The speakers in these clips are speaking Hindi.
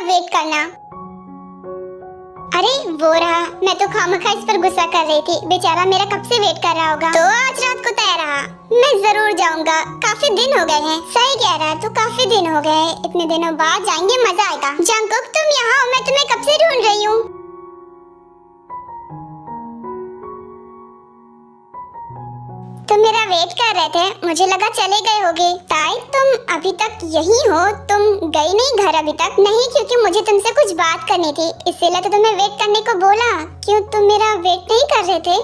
वेट करना। अरे वो रहा, मैं तो खामखा इस पर गुस्सा कर रही थी, बेचारा मेरा कब से वेट कर रहा होगा। तो आज रात को तय रहा, मैं जरूर जाऊंगा, काफी दिन हो गए हैं। सही कह रहा है, तो काफी दिन हो गए, इतने दिनों बाद जाएंगे, मजा आएगा। जंगकुक तुम यहाँ हो, मैं तुम्हें कब से ढूंढ रही हूँ। तुम मेरा वेट कर रहे थे, मुझे लगा चले गए होगे। ताई तुम अभी तक यही हो, तुम गई नहीं घर अभी तक? नहीं, क्योंकि मुझे तुमसे कुछ बात करनी थी, इसीलिए तो तुम्हें वेट करने को बोला। क्यों तुम मेरा वेट नहीं कर रहे थे?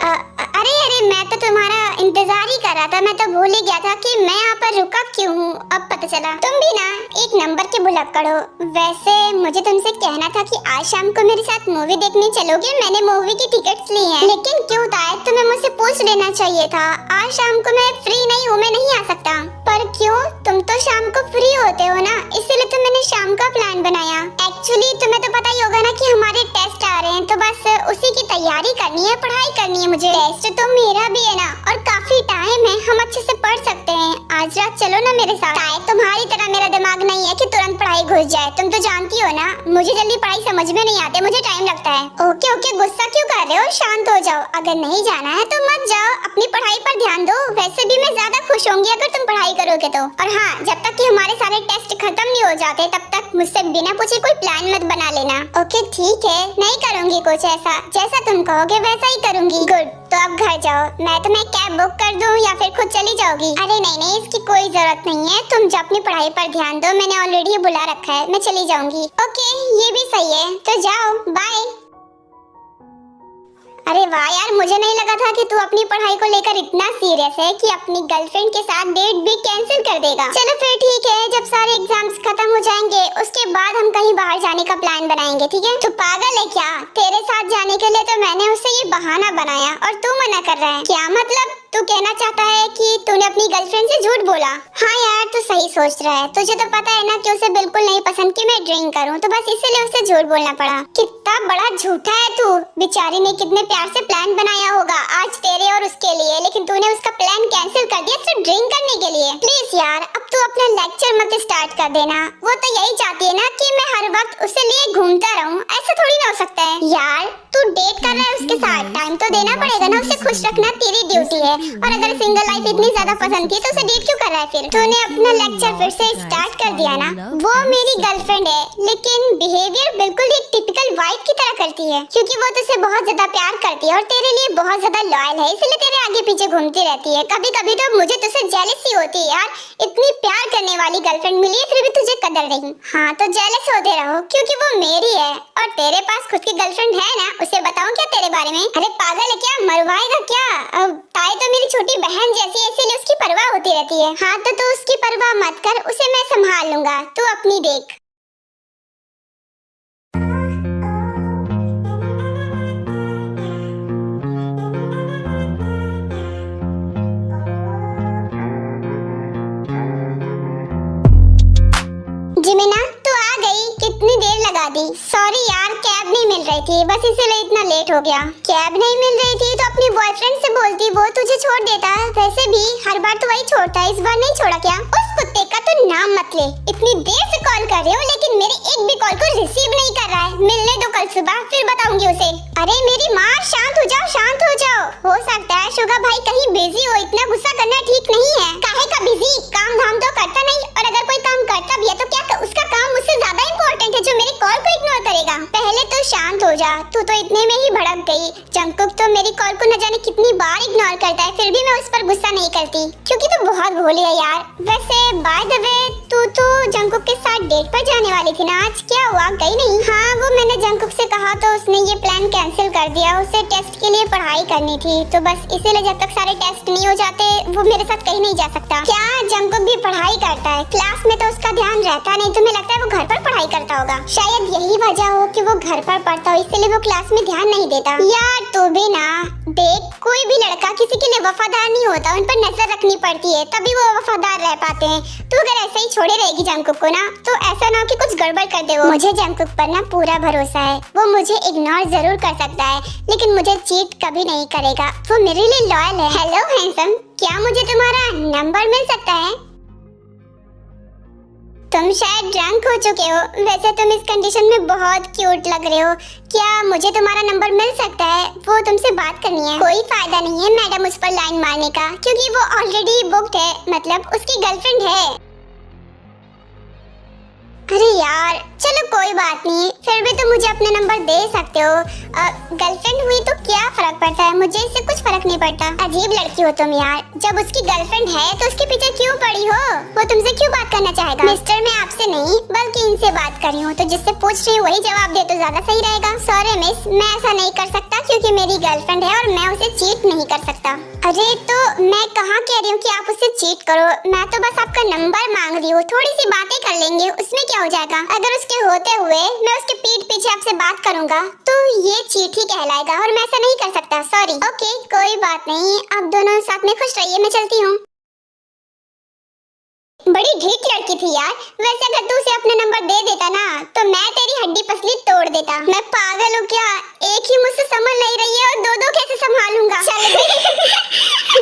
अरे मैं तो तुम्हारा इंतजार ही कर रहा था, मैं तो भूल ही गया था कि मैं यहाँ पर रुका क्यों हूँ, अब पता चला। तुम भी ना एक नंबर के भुलक्कड़ हो। वैसे मुझे तुमसे कहना था कि आज शाम को मेरे साथ मूवी देखने चलोगे, मैंने मूवी की टिकट्स ली हैं। लेकिन क्यों ताई, तुम्हें मुझसे पूछ लेना चाहिए था। आज शाम को मैं फ्री नहीं हूँ, मैं नहीं आ सकता। पर क्यों, तुम तो शाम को फ्री होते हो ना, इसीलिए तो मैंने शाम का प्लान बनाया। एक्चुअली तुम्हें तो पता ही होगा ना कि हमारे टेस्ट आ रहे हैं, तो बस उसी की तैयारी करनी है, पढ़ाई करनी है मुझे। टेस्ट तो मेरा भी है ना, और काफी टाइम है, हम अच्छे से पढ़ सकते हैं। आज रात चलो ना मेरे साथ। शायद तुम्हारी तरह मेरा दिमाग नहीं है कि तुरंत पढ़ाई घुस जाए, तुम तो जानती हो ना, मुझे जल्दी पढ़ाई समझ में नहीं आती, मुझे टाइम लगता है। ओके ओके, गुस्सा क्यों कर रहे हो, शांत हो जाओ। अगर नहीं जाना है तो मत जाओ, अपनी पढ़ाई पर ध्यान दो। वैसे भी मैं ज्यादा खुश होंगी अगर तुम पढ़ाई करोगे तो। और हाँ, जब तक कि हमारे सारे टेस्ट खत्म नहीं हो जाते, तब तक मुझसे बिना पूछे कोई प्लान मत बना लेना। ओके ठीक है, नहीं करूँगी कुछ ऐसा, जैसा तुम कहोगे वैसा ही करूँगी। गुड, तो अब घर जाओ। मैं तुम्हें कैब बुक कर दूं या फिर खुद चली जाओगी? अरे नहीं, इसकी कोई जरूरत नहीं है, तुम जो अपनी पढ़ाई पर ध्यान दो, मैंने ऑलरेडी बुला रखा है, मैं चली जाऊंगी। ओके, ये भी सही है, तो जाओ, बाय। अरे वाह यार, मुझे नहीं लगा था कि तू अपनी पढ़ाई को लेकर इतना सीरियस है कि अपनी गर्लफ्रेंड के साथ डेट भी कैंसिल कर देगा। चलो फिर ठीक है, जब सारे एग्जाम्स खत्म हो जाएंगे उसके बाद हम कहीं बाहर जाने का प्लान बनाएंगे, ठीक है? तू पागल है क्या? तेरे साथ जाने के लिए तो मैंने उससे ये बहाना बनाया और तू मना कर रहा है। क्या मतलब, तू कहना चाहता है कि तूने अपनी गर्लफ्रेंड से झूठ बोला? हाँ यार, तू सही सोच रहा है, तुझे तो पता है ना कि उसे बिल्कुल नहीं पसंद कि मैं ड्रिंक करूं, तो बस इसीलिए उसे झूठ बोलना पड़ा। कितना बड़ा झूठा है तू। बेचारी ने कितने प्यार से प्लान बनाया होगा आज तेरे और उसके लिए, लेकिन तूने उसका प्लान कैंसिल कर दिया सिर्फ ड्रिंक करने के लिए। प्लीज यार, अब तू अपना लेक्चर मत स्टार्ट कर देना। वो तो यही चाहती है ना कि मैं हर वक्त उसे लिए घूमता रहूं, ऐसा थोड़ी ना हो सकता है। यार तू डेट कर रहा है उसके साथ, टाइम तो देना पड़ेगा ना, उसे खुश रखना तेरी ड्यूटी है। और अगर सिंगल लाइफ इतनी ज्यादा पसंद थी तो उसे डेट क्यों कर रहा है फिर? तूने अपना लेक्चर फिर से स्टार्ट कर दिया ना। वो मेरी गर्लफ्रेंड है, लेकिन बिहेवियर बिल्कुल एक टिपिकल वाइफ की तरह करती है, क्योंकि वो तुझसे बहुत ज्यादा प्यार करती है और तेरे लिए बहुत ज्यादा लॉयल है, इसलिए तेरे आगे पीछे घूमती रहती है। कभी कभी तो मुझे तुझसे जेलसी होती है यार, इतनी प्यार करने वाली गर्लफ्रेंड मिली है फिर भी तुझे कदर नहीं। हाँ तो जेलस होते रहो, क्योंकि वो मेरी है और तेरे पास खुद की गर्लफ्रेंड है ना, उसे बताऊं क्या तेरे बारे में? अरे पागल है क्या, मरवाएगा क्या? अब ताई तो मेरी छोटी बहन जैसी है, इसीलिए उसकी परवाह होती रहती है। हाँ तो तू उसकी परवाह मत कर, उसे मैं संभाल लूंगा, तू अपनी देख। जिमिना तू आ गई, कितनी देर लगा दी। सॉरी यार, कैब नहीं मिल रही थी, बस इसीलिए इतना लेट हो गया। कैब नहीं मिल रही थी तो अपनी बॉयफ्रेंड से बोलती, वो तुझे छोड़ देता। वैसे भी हर बार तो वही छोड़ता है, इस बार नहीं छोड़ा क्या? उस कुत्ते का तो नाम मत ले, इतनी देर से कॉल कर रहे हो लेकिन मेरी एक भी कॉल को रिसीव नहीं कर रहा है। मिलने दो कल सुबह, फिर बताऊंगी उसे। अरे मेरी माँ, शांत हो जाओ, शांत हो जाओ। हो सकता है शुगा भाई कहीं बिजी हो, इतना गुस्सा करना ठीक नहीं है। काहे का बिजी, काम धाम तो करता नहीं, और अगर कोई काम करता भी है तो क्या उसका काम मुझसे ज्यादा इम्पोर्टेंट है जो मेरी कॉल को इग्नोर करेगा? पहले तो शांत हो जा, तू तो इतने में ही भड़क गई। जंगकुक तो मेरी कॉल को न जाने कितनी बार इग्नोर करता है, फिर भी मैं उस पर गुस्सा नहीं करती, क्योंकि तू बहुत भोली है यार। वैसे बाय द वे, तू तो जंगकुक के साथ डेट पर जाने वाली थी ना, आज क्या हुआ, गई नहीं? हाँ, वो मैंने जंगकुक से कहा तो उसने ये प्लान कैंसिल कर दिया, उसे टेस्ट के लिए पढ़ाई करनी थी, तो बस इसीलिए जब तक सारे टेस्ट नहीं हो जाते वो मेरे साथ कहीं नहीं जा सकता। क्या जंगकुक भी पढ़ाई करता है? क्लास में तो उसका ध्यान रहता नहीं, तुम्हें लगता है वो घर पर पढ़ाई करता होगा? शायद यही वजह हो कि वो घर पर पढ़ता हो इसलिए वो क्लास में ध्यान नहीं देता। यार तू भी ना देख, कोई भी लड़का किसी के लिए वफादार नहीं होता, उन पर नजर रखनी पड़ती है तभी वो वफादार रह पाते हैं। तू अगर ऐसे ही छोड़े रहेगी जंगकुक को ना तो ऐसा ना हो कि कुछ गड़बड़ कर दे वो। मुझे जंगकुक पर ना पूरा भरोसा है, वो मुझे इग्नोर जरूर कर सकता है लेकिन मुझे चीट कभी नहीं करेगा, वो मेरे लिए लॉयल है। हेलो हैंडसम, क्या मुझे तुम्हारा नंबर मिल सकता है? तुम शायद ड्रंक हो चुके हो, वैसे तुम इस कंडीशन में बहुत क्यूट लग रहे हो। क्या मुझे तुम्हारा नंबर मिल सकता है? वो तुमसे बात करनी है। कोई फायदा नहीं है मैडम उस पर लाइन मारने का, क्योंकि वो ऑलरेडी बुक्ड है, मतलब उसकी गर्लफ्रेंड है। अरे यार चलो कोई बात नहीं, फिर भी तुम मुझे अपने नंबर दे सकते हो। गर्लफ्रेंड हुई तो क्या फर्क पड़ता है, मुझे इससे कुछ फर्क नहीं पड़ता। अजीब लड़की हो तुम यार, जब उसकी गर्लफ्रेंड है तो उसके पीछे क्यों पड़ी हो? वो तुमसे क्यों बात करना चाहेगा? मिस्टर मैं आपसे नहीं बल्कि इनसे बात कर रही हूँ, तो जिससे पूछ रही हूँ वही जवाब दे तो ज्यादा सही रहेगा। सॉरी मिस, मैं ऐसा नहीं कर सकता क्योंकि मेरी गर्लफ्रेंड है और मैं उसे चीट नहीं कर सकता। अरे तो मैं कहाँ कह रही हूँ कि आप उससे चीट करो, मैं तो बस आपका नंबर मांग रही हूँ, थोड़ी सी बातें कर लेंगे उसमें क्या हो जाएगा। अगर उसके होते हुए मैं उसके पीठ पीछे आपसे बात करूंगा तो ये चीट ही कहलाएगा और मैं ऐसा नहीं कर सकता। सॉरी। ओके कोई बात नहीं, आप दोनों साथ में खुश रहिए, मैं चलती हूँ। बड़ी ढीठ लड़की थी यार, वैसे अगर तू उसे अपना नंबर दे देता ना तो मैं तेरी हड्डी पसली तोड़ देता। मैं पागल हूँ क्या? एक ही मुझसे संभल नहीं रही है और दो दो कैसे संभालूंगा?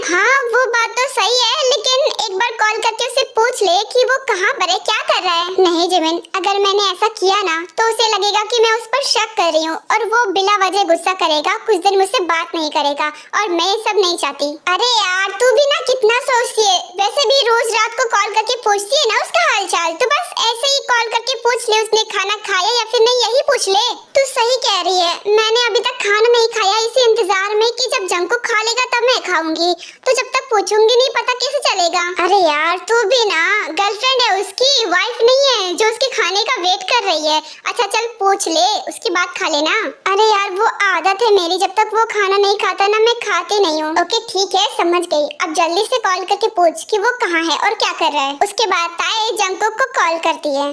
हाँ वो बात तो सही है, लेकिन एक बार कॉल करके उसे पूछ ले कि वो कहाँ पर है, क्या कर रहा है। नहीं जिमिन, अगर मैंने ऐसा किया ना तो उसे लगेगा कि मैं उस पर शक कर रही हूँ और वो बिला वजह गुस्सा करेगा, कुछ दिन मुझसे बात नहीं करेगा और मैं ये सब नहीं चाहती। अरे यार तू भी ना कितना सोचती है, वैसे भी रोज रात को कॉल करके पूछती है ना उसका हालचाल, तो बस ऐसे ही कॉल करके पूछ ले उसने खाना खाया या फिर नहीं, यही पूछ ले। तू सही कह रही है, मैंने अभी तक खाना नहीं खाया इसी इंतजार में कि जब जंगकुक खा लेगा तब मैं खाऊंगी, तो जब तक पूछूंगी नहीं पता कैसे चलेगा। अरे यार तू भी ना, गर्लफ्रेंड है उसकी, वाइफ नहीं है जो उसके खाने का वेट कर रही है। अच्छा चल पूछ ले, उसकी बात खा लेना। अरे यार वो आदत है मेरी, जब तक वो खाना नहीं खाता ना मैं खाती नहीं हूँ। ओके ठीक है समझ गई, अब जल्दी से कॉल करके पूछ कि वो कहाँ है और क्या कर रहा है। उसके बाद ताए जंगकुक को कॉल करती है।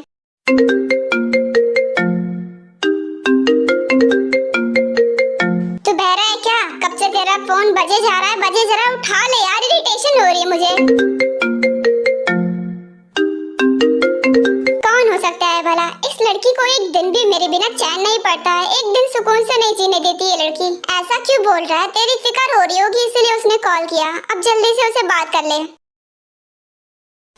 तू बहरा है क्या? कब से तेरा फोन बजे जा रहा है, बजे जरा उठा ले यार, इरिटेशन हो रही है मुझे। कौन हो सकता है भला? इस लड़की को एक दिन भी मेरे बिना चैन नहीं पड़ता है, एक दिन सुकून से नहीं जीने देती ये लड़की। ऐसा क्यों बोल रहा है? तेरी फिक्र हो रही होगी इसलिए उसने कॉल किया, अब जल्दी से उसे बात कर ले।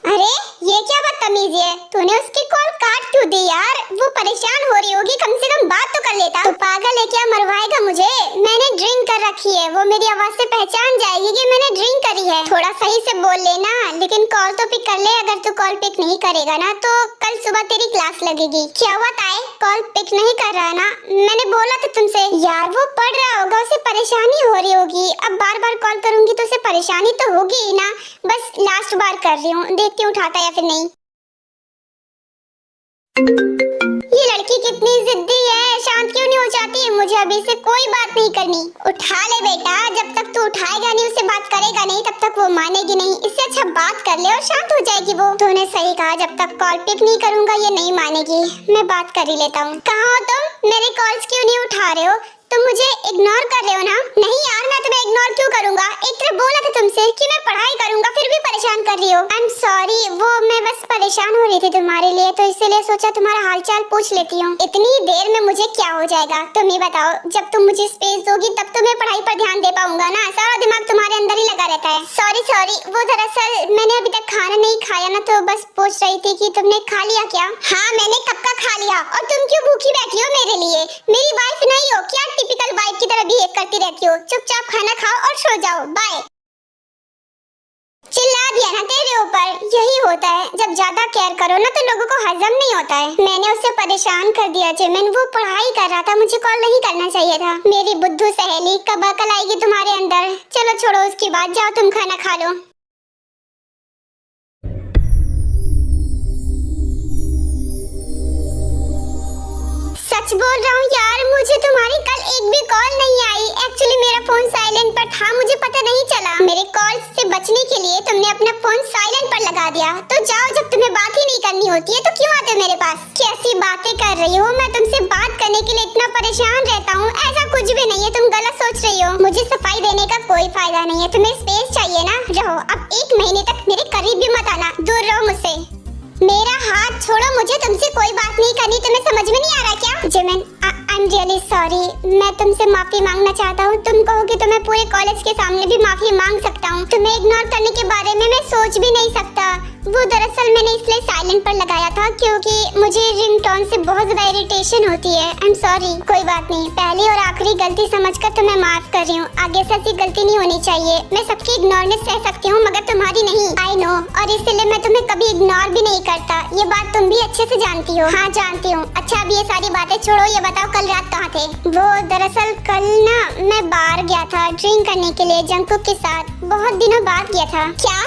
अरे ये क्या बदतमीजी है, तूने उसकी कॉल काट क्यों दी यार? वो परेशान हो रही होगी, कम से कम बात तो कर लेता। तू पागल है क्या, मरवाएगा मुझे? मैंने ड्रिंक कर रखी है, वो मेरी आवाज से पहचान जाएगी कि मैंने ड्रिंक करी है। थोड़ा सही से बोल लेना, लेकिन कॉल तो पिक कर ले। अगर तू कॉल पिक नहीं करेगा ना तो कल सुबह तेरी क्लास लगेगी। क्या हुआ ताए, कॉल पिक नहीं कर रहा है ना? मैंने बोला था तुमसे। यार वो पढ़ रहा होगा, उसे परेशानी हो रही होगी, अब बार बार कॉल करूंगी तो उसे परेशानी तो होगी ही ना। बस लास्ट बार कर रही हूँ, देखती हूँ उठाता या फिर नहीं। ये लड़की कितनी जिद्दी है, शांत क्यों नहीं हो जाती? मुझे अभी से कोई बात नहीं करनी। उठा ले बेटा, जब तक तू उठाएगा नहीं, उससे बात करेगा नहीं, तब तक वो मानेगी नहीं। इससे अच्छा बात कर ले और शांत हो जाएगी वो। तूने सही कहा, जब तक कॉल पिक नहीं करूंगा ये नहीं मानेगी। मैं बात कर ही लेता हूँ। कहाँ हो तुम? मेरे कॉल्स क्यों नहीं उठा रहे हो? तुम मुझे इग्नोर कर रहे हो ना? नहीं यार मैं तुम्हें इग्नोर क्यों करूंगा? एक तरह बोला था तुमसे कि मैं पढ़ाई करूंगा, फिर भी परेशान कर रही हो। आई एम सॉरी, वो मैं बस परेशान हो रही थी तुम्हारे लिए, तो इसीलिए सोचा तुम्हारा हालचाल पूछ लेती हूँ। इतनी देर में मुझे क्या हो जाएगा तुम ही बताओ? जब तुम मुझे स्पेस दोगी तब तो मैं पढ़ाई पर ध्यान दे पाऊंगा ना, सारा दिमाग तुम्हारे अंदर ही लगा रहता है। सॉरी, वो दरअसल मैंने अभी तक खाना नहीं खाया ना, तो बस पूछ रही थी कि तुमने खा लिया क्या? हाँ मैंने कब का खा लिया, और तुम क्यों भूखी बैठी हो मेरे लिए? मेरी वाइफ नहीं हो क्या? टिपिकल वाइफ की तरह बिहेव करती रहती हो। चुपचाप खाना खाओ और सो जाओ, बाय। चिल्ला दिया ना तेरे ऊपर, यही होता है जब ज्यादा केयर करो ना तो लोगों को हजम नहीं होता है। मैंने उसे परेशान कर दिया जिमिन, वो पढ़ाई कर रहा था, मुझे कॉल नहीं करना चाहिए था। मेरी बुद्धू सहेली कब अकल आएगी तुम्हारे अंदर? चलो छोड़ो उसकी बात, जाओ तुम खाना खा लो। सच बोल रहा हूँ यार, मुझे तुम्हारी कल एक भी कॉल नहीं आई। एक्चुअली मेरा फोन साइलेंट पर था, मुझे पता नहीं चला। मेरे कॉल से बचने के लिए तुमने अपना फोन साइलेंट पर लगा बता दिया। तो जाओ, जब तुम्हें बात ही नहीं करनी होती है तो क्यों आते हो मेरे पास? कैसी बातें कर रही हो? मैं तुमसे बात करने के लिए इतना परेशान रहता हूँ, ऐसा कुछ भी नहीं है, तुम गलत सोच रही हो। मुझे सफाई देने का कोई फायदा नहीं है, तुम्हें स्पेस चाहिए ना, रहो। अब 1 महीने तक मेरे करीब भी मत आना, दूर रहो मुझसे। मेरा हाथ छोड़ो, मुझे तुमसे कोई बात नहीं करनी। तुम्हें समझ में नहीं आ रहा क्या? Jimin, I am really sorry, मैं तुमसे माफी मांगना चाहता हूँ। तुम कहोगे तो मैं पूरे कॉलेज के सामने भी माफी मांग सकता हूँ। तुम्हें इग्नोर करने के बारे में मैं सोच भी नहीं सकता। वो दरअसल मैंने इसलिए साइलेंट पर लगाया था क्योंकि मुझे रिंगटोन से बहुत ज्यादा इरिटेशन होती है। I am sorry. कोई बात नहीं, पहली और आखिरी गलती समझकर तुम्हें माफ कर रही हूँ। आगे से ऐसी गलती नहीं होनी चाहिए। मैं सबकी इग्नोरनेस सह सकती हूँ मगर तुम्हारी नहीं। आई नो, और इसलिए मैं तुम्हें कभी इग्नोर भी नहीं करता। ये बात तुम भी अच्छे से जानती हो। हाँ जानती हूँ। अच्छा अब ये सारी बातें छोड़ो, ये बताओ कल रात कहाँ थे? वो दरअसल कल ना मैं बाहर गया था ड्रिंक करने के लिए जंकुक के साथ। बहुत दिनों बाद गया था। क्या?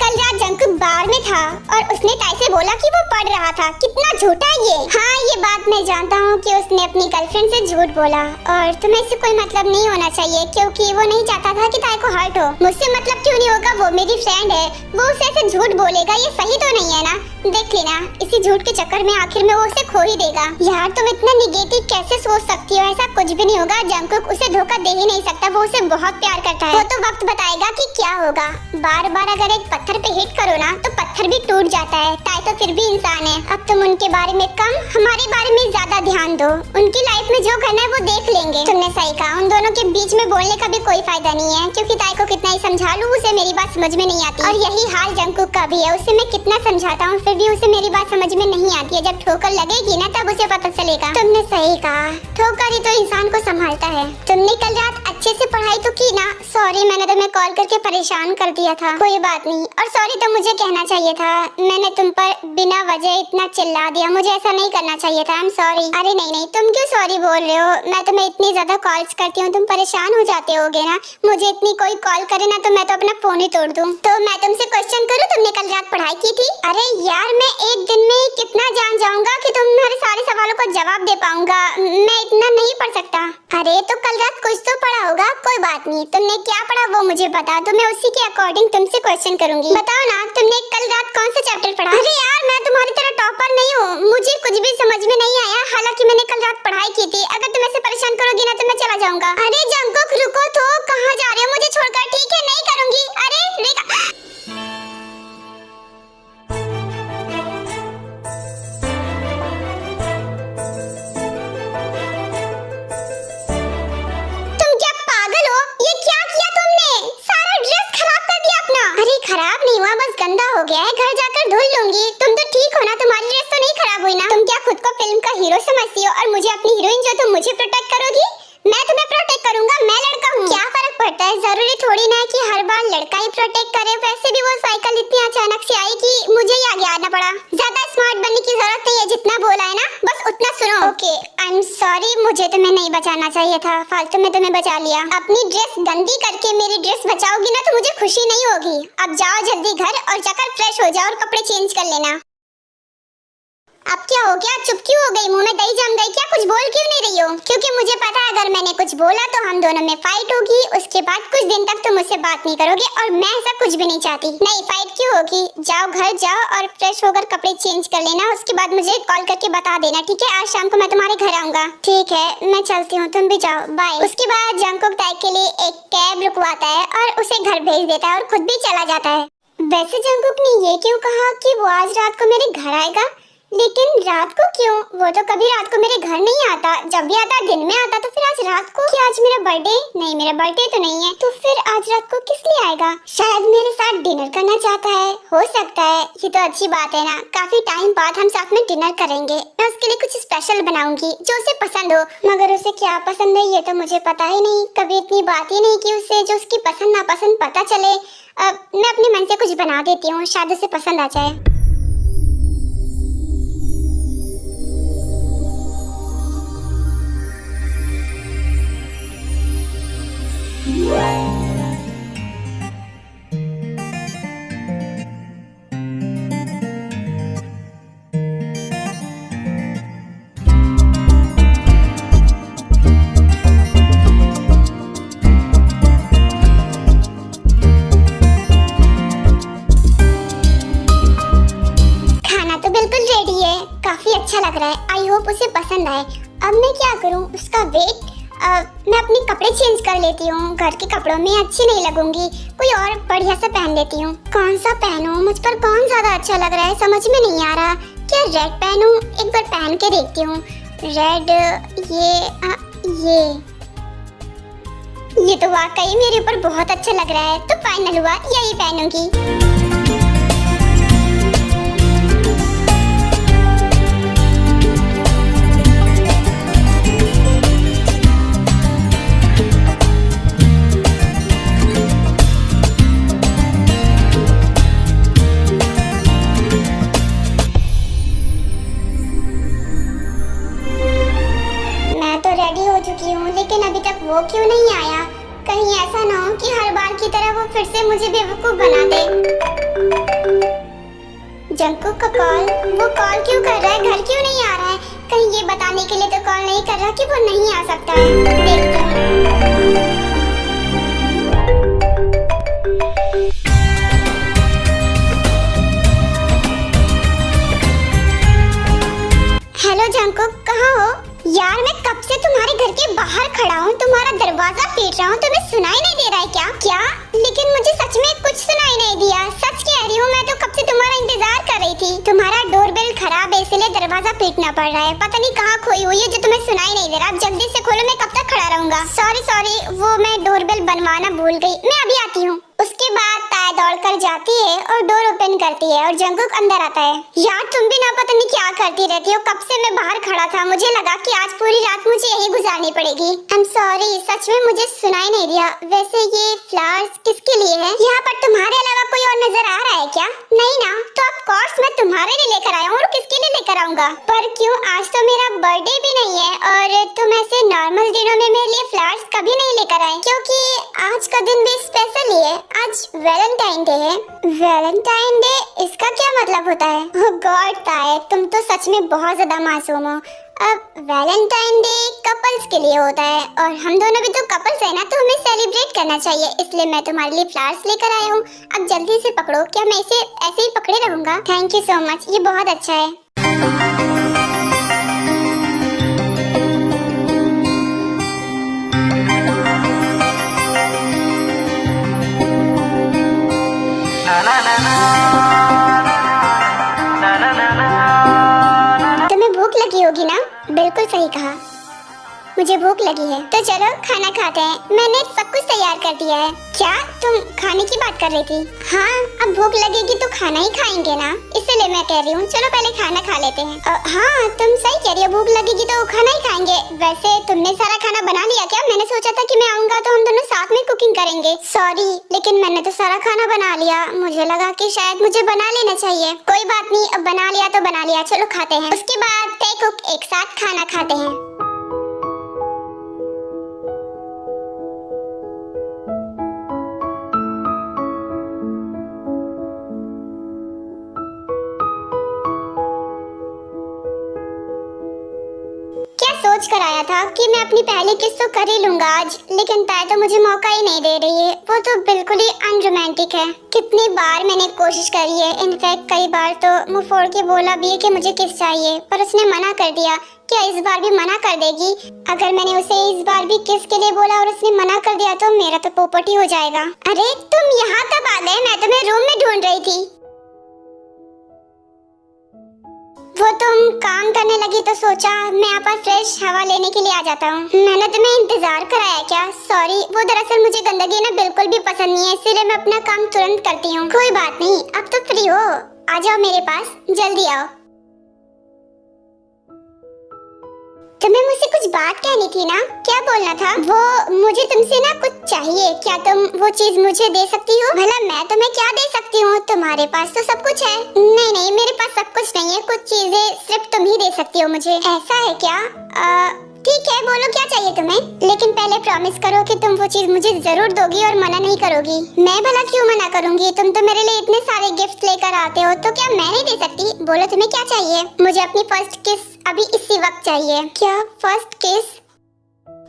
कल रात जंकुक बार में था और उसने ताई से बोला कि वो पढ़ रहा था। कितना झूठा है ये। हाँ ये बात मैं जानता हूँ कि उसने अपनी गर्लफ्रेंड से झूठ बोला और तुम्हें इससे कोई मतलब नहीं होना चाहिए क्योंकि वो नहीं चाहता था कि ताई को हर्ट हो। मुझसे मतलब क्यों नहीं होगा, वो मेरी फ्रेंड है। वो उसे ऐसे झूठ बोलेगा, ये सही तो नहीं है ना? देख लेना, इसी झूठ के चक्कर में आखिर में वो उसे खो ही देगा। यार तुम इतना निगेटिव कैसे सोच सकती हो? ऐसा कुछ भी नहीं होगा। जंकुक उसे धोखा दे ही नहीं सकता, वो उसे बहुत प्यार करता है। वो तो वक्त बताएगा कि क्या होगा। बार बार अगर एक पत्थर पे हिट करो ना तो पत्थर भी टूट जाता है। ताई तो फिर भी इंसान है। अब तुम उनके बारे में कम, हमारे बारे में ज्यादा ध्यान दो। उनकी लाइफ में जो करना है वो देख लेंगे। तुमने सही कहा, उन दोनों के बीच में बोलने का भी कोई फायदा नहीं है क्योंकि ताई को कितना ही समझा लूं उसे मेरी बात समझ में नहीं आती। और यही हाल जंकुक का भी है। उसे मैं कितना समझाता हूँ फिर भी उसे मेरी बात समझ में नहीं आती है। जब ठोकर लगेगी ना तब उसे पता चलेगा। तुमने सही कहा, ठोकर ही तो इंसान को संभालता है। तुमने कल रात अच्छे से पढ़ाई तो की ना? सॉरी मैंने तुम्हें कॉल करके परेशान कर दिया था। कोई बात नहीं, और सॉरी तो मुझे कहना चाहिए था। मैंने तुम पर बिना वजह इतना चिल्ला दिया, मुझे ऐसा नहीं करना चाहिए था। I am sorry. अरे नहीं नहीं, तुम क्यों सॉरी बोल रहे हो? मैं तुम्हें इतनी ज्यादा कॉल्स करती हूँ, तुम परेशान हो जाते होगे ना। मुझे इतनी कोई कॉल करे ना तो मैं तो अपना फोन ही तोड़ दूँ। तो मैं तुमसे क्वेश्चन करूँ, तुमने कल रात पढ़ाई की थी? अरे यार मैं एक दिन में कितना जान जाऊंगा कि तुम्हारे सारे सवालों को जवाब दे पाऊंगा? मैं इतना नहीं पढ़ सकता। अरे तो कल रात कुछ तो पढ़ा होगा। कोई बात नहीं, तुमने क्या पढ़ा वो मुझे बता दो, मैं उसी के अकॉर्डिंग तुमसे क्वेश्चन करूंगी। बताओ ना, तुमने कल रात कौन सा चैप्टर पढ़ा? अरे यार मैं तुम्हारी तरह टॉपर नहीं हूँ, मुझे कुछ भी समझ में नहीं आया। हालांकि मैंने कल रात पढ़ाई की थी। अगर तुम ऐसे परेशान करोगी ना तो मैं चला जाऊंगा। अरे जंकुक रुको तो, कहाँ जा रहे हो मुझे छोड़कर? ठीक है नहीं करूंगी। अरे खराब नहीं हुआ, बस गंदा हो गया है, घर जाकर धुल लूंगी। तुम तो ठीक हो ना? तुम्हारी ड्रेस तो नहीं खराब हुई ना? तुम क्या खुद को फिल्म का हीरो समझती हो और मुझे अपनी हीरोइन जो तुम मुझे प्रोटेक्ट करोगी? मैं तुम्हें प्रोटेक्ट करूंगा, मैं लड़का हूँ। क्या फर्क पड़ता है? जरूरी थोड़ी ना है कि हर बार लड़का ही प्रोटेक्ट करे। वैसे भी वो साइकिल इतनी अचानक से आई कि मुझे ही आगे आना पड़ा। ज्यादा स्मार्ट बनने की जरूरत नहीं है, जितना बोला है ना बस उतना सुनो। ओके आई एम सॉरी, मुझे तुम्हें नहीं बचाना चाहिए था, फालतू में तुम्हें बचा लिया। अपनी ड्रेस गंदी करके मेरी ड्रेस बचाओगी ना तो मुझे खुशी नहीं होगी। अब जाओ जल्दी घर और जाकर फ्रेश हो जाओ और कपड़े चेंज कर लेना। अब क्या हो गया? चुप क्यों हो गई? मुंह में दही जम गई क्या? कुछ बोल क्यों नहीं रही हो? क्योंकि मुझे पता है अगर मैंने कुछ बोला तो हम दोनों में फाइट होगी। उसके बाद कुछ दिन तक तुम मुझसे बात नहीं करोगे और मैं ऐसा कुछ भी नहीं चाहती। नहीं फाइट क्यों होगी? जाओ घर जाओ और फ्रेश होकर कपड़े चेंज कर लेना। उसके बाद मुझे कॉल करके बता देना, ठीक है? आज शाम को मैं तुम्हारे घर आऊंगा। ठीक है मैं चलती हूँ, तुम भी जाओ, बाय। उसके बाद जंकुक ताई के लिए एक कैब रुकवाता है और उसे घर भेज देता है और खुद भी चला जाता है। वैसे जंकुक ने ये क्यों कहा कि वो आज रात को मेरे घर आएगा? लेकिन रात को क्यों? वो तो कभी रात को मेरे घर नहीं आता। जब भी आता दिन में आता, तो फिर आज रात को? क्या आज मेरा बर्थडे? नहीं मेरा बर्थडे तो नहीं है, तो फिर आज रात को किस लिए आएगा? शायद मेरे साथ डिनर करना चाहता है, हो सकता है। ये तो अच्छी बात है ना, काफी टाइम बाद हम साथ में डिनर करेंगे। मैं उसके लिए कुछ स्पेशल बनाऊंगी जो उसे पसंद हो। मगर उसे क्या पसंद है ये तो मुझे पता ही नहीं। कभी इतनी बात ही नहीं की उससे जो उसकी पसंद नापसंद पता चले। मैं अपने मन से कुछ बना देती हूँ, शायद उसे पसंद आ जाए। कर लेती हूँ, घर के कपड़ों में अच्छी नहीं लगूंगी, कोई और बढ़िया सा पहन लेती हूँ। कौन सा पहनूं, मुझ पर कौन ज्यादा अच्छा लग रहा है समझ में नहीं आ रहा। क्या रेड पहनूं, एक बार पहन के देखती हूँ। रेड, ये तो वाकई मेरे ऊपर बहुत अच्छा लग रहा है, तो फाइनल हुआ यही पहनूंगी। लेकिन अभी तक वो क्यों नहीं आया? कहीं ऐसा ना हो कि हर बार की तरह वो फिर से मुझे बेवकूफ बना दे। जंकुक का कॉल, वो कॉल क्यों कर रहा है, घर क्यों नहीं आ रहा है? कहीं ये बताने के लिए तो कॉल नहीं कर रहा कि वो नहीं आ सकता है। देखते हैं। हेलो जंकुक, कहाँ हो? यार मैं कब से तुम्हारे घर के बाहर खड़ा हूँ, तुम्हारा दरवाजा पीट रहा हूँ, तुम्हें सुनाई नहीं दे रहा है क्या? क्या? लेकिन मुझे सच में कुछ सुनाई नहीं दिया, सच कह रही हूँ। मैं तो कब से तुम्हारा इंतजार कर रही थी। तुम्हारा डोरबेल खराब है इसलिए दरवाजा पीटना पड़ रहा है। पता नहीं कहाँ खोई हुई है जो तुम्हें सुनाई नहीं दे रहा। जल्दी से खोलो, मैं कब तक खड़ा रहूंगा। सॉरी, वो मैं डोरबेल बनवाना भूल गई, मैं अभी आती हूँ। उसके बाद ताया दौड़कर जाती है और डोर ओपन करती है और जंकुक अंदर आता है। यार तुम भी ना पता नहीं क्या करती रहती हो, कब से मैं बाहर खड़ा था, मुझे लगा कि आज पूरी रात मुझे यही गुजारनी पड़ेगी। आई एम सॉरी, सच में मुझे सुनाई नहीं दिया। वैसे ये फ्लावर्स किसके लिए है? यहाँ पर तुम्हारे अलावा कोई और नजर आ रहा है क्या? नहीं ना, तो ऑफ कोर्स मैं तुम्हारे लिए लेकर आया हूँ, और किसके लिए लेकर आऊंगा? पर क्यों, आज तो मेरा बर्थडे भी नहीं है और तुम ऐसे नॉर्मल दिनों में मेरे लिए फ्लावर्स कभी नहीं लेकर आए, क्योंकि आज का दिन भी स्पेशल ही है। आज वैलेंटाइन डे है। वैलेंटाइन डे, इसका क्या मतलब होता है? ओह गॉड ताए, तुम तो सच में बहुत ज्यादा मासूम हो। अब वैलेंटाइन डे कपल्स के लिए होता है और हम दोनों भी तो कपल्स है ना, तो हमें सेलिब्रेट करना चाहिए, इसलिए मैं तुम्हारे लिए फ्लावर्स लेकर आया हूँ। अब जल्दी से पकड़ो। क्या मैं इसे ऐसे ही पकड़े रहूंगा? थैंक यू सो मच, ये बहुत अच्छा है। तुम्हें भूख लगी होगी ना? बिल्कुल सही कहा, मुझे भूख लगी है, तो चलो खाना खाते हैं। मैंने सब कुछ तैयार कर दिया है। क्या तुम खाने की बात कर रही थी? हाँ, अब भूख लगेगी तो खाना ही खाएंगे ना, इसलिए मैं कह रही हूँ चलो पहले खाना खा लेते हैं। हाँ तुम सही कह रही हो, भूख लगेगी तो खाना ही खाएंगे। वैसे तुमने सारा खाना बना लिया क्या? मैंने सोचा था कि मैं आऊंगा तो हम दोनों साथ में कुकिंग करेंगे। सॉरी, लेकिन मैंने तो सारा खाना बना लिया, मुझे लगा कि शायद मुझे बना लेना चाहिए। कोई बात नहीं, अब बना लिया तो बना लिया, चलो खाते हैं। उसके बाद तय कुक एक साथ खाना खाते हैं। सोच कर आया था कि मैं अपनी पहली किस तो कर ही लूंगा आज, लेकिन ताया तो मुझे मौका ही नहीं दे रही है। वो तो बिल्कुल ही अनरोमांटिक है। कितनी बार मैंने कोशिश करी है, इनफैक्ट कई बार तो मुंह फोड़ के बोला भी है कि मुझे किस चाहिए, पर उसने मना कर दिया। क्या इस बार भी मना कर देगी? अगर मैंने उसे इस बार भी किस के लिए बोला और उसने मना कर दिया तो मेरा तो पोपट ही हो जाएगा। अरे तुम यहाँ कब आ गए? मैं तुम्हें रूम में ढूंढ रही थी। वो तुम काम करने लगी तो सोचा मैं यहाँ पर फ्रेश हवा लेने के लिए आ जाता हूँ। मैंने तुम्हें इंतजार कराया क्या? सॉरी, वो दरअसल मुझे गंदगी ना बिल्कुल भी पसंद नहीं है, इसीलिए मैं अपना काम तुरंत करती हूँ। कोई बात नहीं, अब तो फ्री हो, आ जाओ मेरे पास, जल्दी आओ। तुम्हें मुझसे कुछ बात कहनी थी ना? क्या बोलना था? वो मुझे तुमसे ना कुछ चाहिए, क्या तुम वो चीज मुझे दे सकती हो? भला मैं तुम्हें क्या दे सकती हूँ? तुम्हारे पास तो सब कुछ है। नहीं, मेरे पास सब कुछ नहीं है, कुछ चीजें सिर्फ तुम ही दे सकती हो मुझे। ऐसा है क्या? ठीक है, बोलो क्या चाहिए तुम्हें, लेकिन पहले प्रॉमिस करो कि तुम वो चीज मुझे जरूर दोगी और मना नहीं करोगी। मैं भला क्यों मना करूंगी? तुम तो मेरे लिए इतने सारे गिफ्ट लेकर आते हो, तो क्या मैं नहीं दे सकती? बोलो तुम्हें क्या चाहिए? मुझे अपनी फर्स्ट किस अभी इसी वक्त चाहिए। क्या फर्स्ट किस?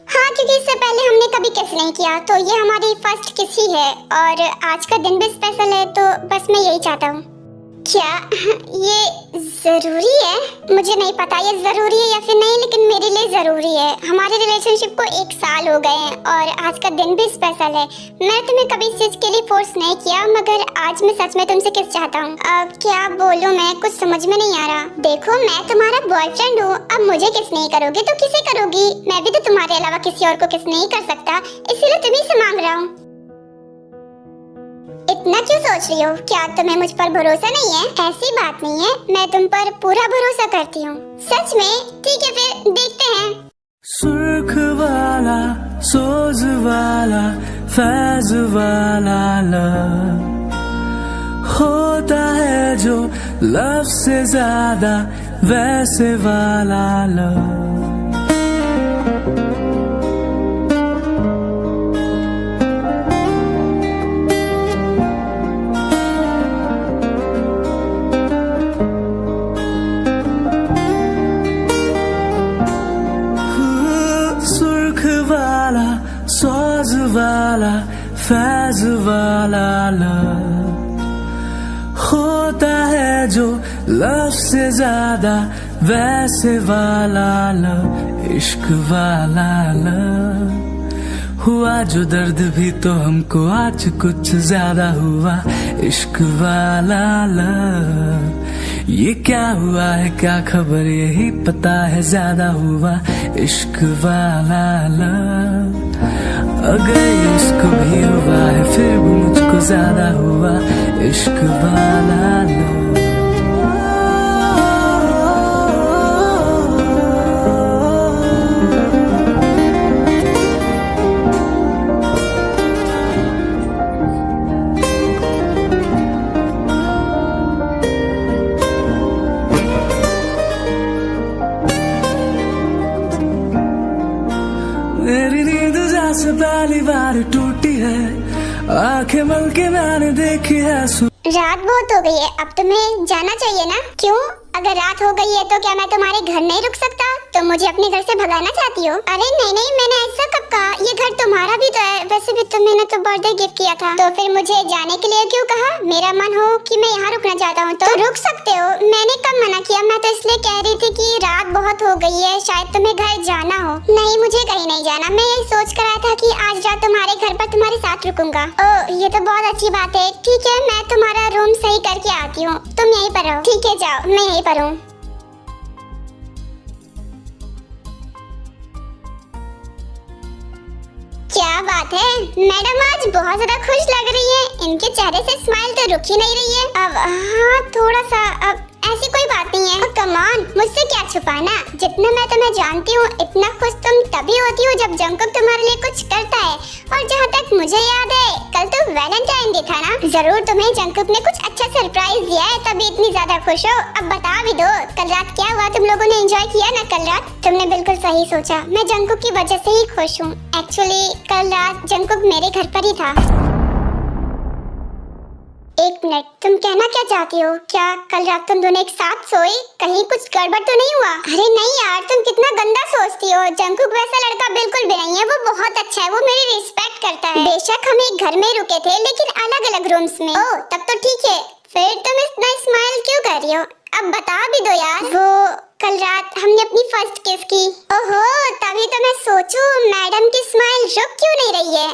हाँ, क्योंकि इससे पहले हमने कभी किस नहीं किया, तो ये हमारी फर्स्ट किस ही है और आज का दिन भी स्पेशल है, तो बस मैं यही चाहता हूँ। क्या ये जरूरी है? मुझे नहीं पता ये जरूरी है या फिर नहीं, लेकिन मेरे लिए जरूरी है। हमारे रिलेशनशिप को 1 साल हो गए हैं और आज का दिन भी स्पेशल है। मैं तुम्हें कभी इस चीज के लिए फोर्स नहीं किया, मगर आज मैं सच में तुमसे किस चाहता हूँ। अब क्या बोलूं मैं, कुछ समझ में नहीं आ रहा। देखो मैं तुम्हारा बॉयफ्रेंड हूँ, अब मुझे किस नहीं करोगे तो किसे करोगी? मैं भी तो तुम्हारे अलावा किसी और को किस नहीं कर सकता, इसीलिए तुम्ही से मांग रहा हूँ। इतना क्यों सोच रही हो? क्या तुम्हें मुझ पर भरोसा नहीं है? ऐसी बात नहीं है, मैं तुम पर पूरा भरोसा करती हूँ। सच में? ठीक है फिर देखते हैं। सुर्ख वाला, सोज वाला, फैज वाला लव होता है जो लव से ज्यादा वैसे वाला लव। सोज वाला, फैज वाला लव होता है जो लव से ज्यादा वैसे वाला लव। इश्क वाला लव हुआ जो दर्द भी तो हमको आज कुछ ज्यादा हुआ। इश्क वाला लव ये क्या हुआ है क्या खबर, यही पता है ज्यादा हुआ। इश्क वाला लव अगर उसको भी हुआ है फिर भी मुझको ज्यादा हुआ। इश्क वाला लव। मेरी नींद जैसे पहली बार टूटी है, आंखें मल के मैंने देखी है। रात बहुत हो गई है, अब तुम्हें जाना चाहिए ना? क्यों? अगर रात हो गई है तो क्या मैं तुम्हारे घर नहीं रुक सकता? तो मुझे अपने घर से भगाना चाहती हो? अरे नहीं नहीं, मैंने ऐसा कब कहा? ये घर तुम्हारा भी तो है। वैसे भी तुमने तो बर्थडे गिफ्ट किया था, तो फिर मुझे जाने के लिए क्यों कहा? मेरा मन हो कि मैं यहाँ रुकना चाहता हूँ तो रुक सकते हो। मैंने कब मना किया? मैं तो इसलिए कह रही थी कि रात बहुत हो गई है, शायद तुम्हें घर जाना हो। नहीं, मुझे कहीं नहीं जाना। मैं यही सोच कर आया था कि आज रात तुम्हारे घर पर तुम्हारे साथ रुकूंगा। ओह, ये तो बहुत अच्छी बात है। ठीक है, मैं तुम्हारा रूम सही करके आती हूँ, तुम यहीं पर रहो। ठीक है जाओ, मैं यहीं पर हूँ। क्या बात है, मैडम आज बहुत ज्यादा खुश लग रही है। इनके चेहरे से स्माइल तो रुक ही नहीं रही है। अब हाँ, थोड़ा सा अब ऐसी कोई बात नहीं है। कम ऑन, मुझसे क्या छुपाना? जितना मैं तुम्हें जानती हूँ, इतना खुश तुम तभी होती हो जब जंकुक तुम्हारे लिए कुछ करता है। और जहाँ तक मुझे याद है, कल तो वैलेंटाइन डे था ना? जरूर तुम्हें जंकुक ने कुछ अच्छा सरप्राइज दिया है, तभी इतनी ज्यादा खुश हो। अब बता भी दो, कल रात क्या हुआ? तुम लोगों ने एंजॉय किया ना कल रात? तुमने बिल्कुल सही सोचा, मैं जंकुक की वजह से ही खुश हूँ। एक्चुअली कल रात जंकुक मेरे घर पर ही था। एक मिनट, तुम कहना क्या चाहती हो? क्या कल रात तुम दोनों एक साथ सोए? कहीं कुछ गड़बड़ तो नहीं हुआ? अरे नहीं यार, तुम कितना गंदा सोचती हो। जंकुक वैसा लड़का बिल्कुल भी नहीं है, वो बहुत अच्छा है, वो मेरी रिस्पेक्ट करता है। बेशक हम एक घर में रुके थे, लेकिन अलग अलग रूम्स में। ओह, तब तो ठीक है। फिर तुम इतना स्माइल क्यों कर रही हो? अब बता भी दो यार। वो कल रात हमने अपनी फर्स्ट किस की। ओहो, तभी तो मैं सोचूं मैडम की स्माइल रुक क्यों नहीं रही है।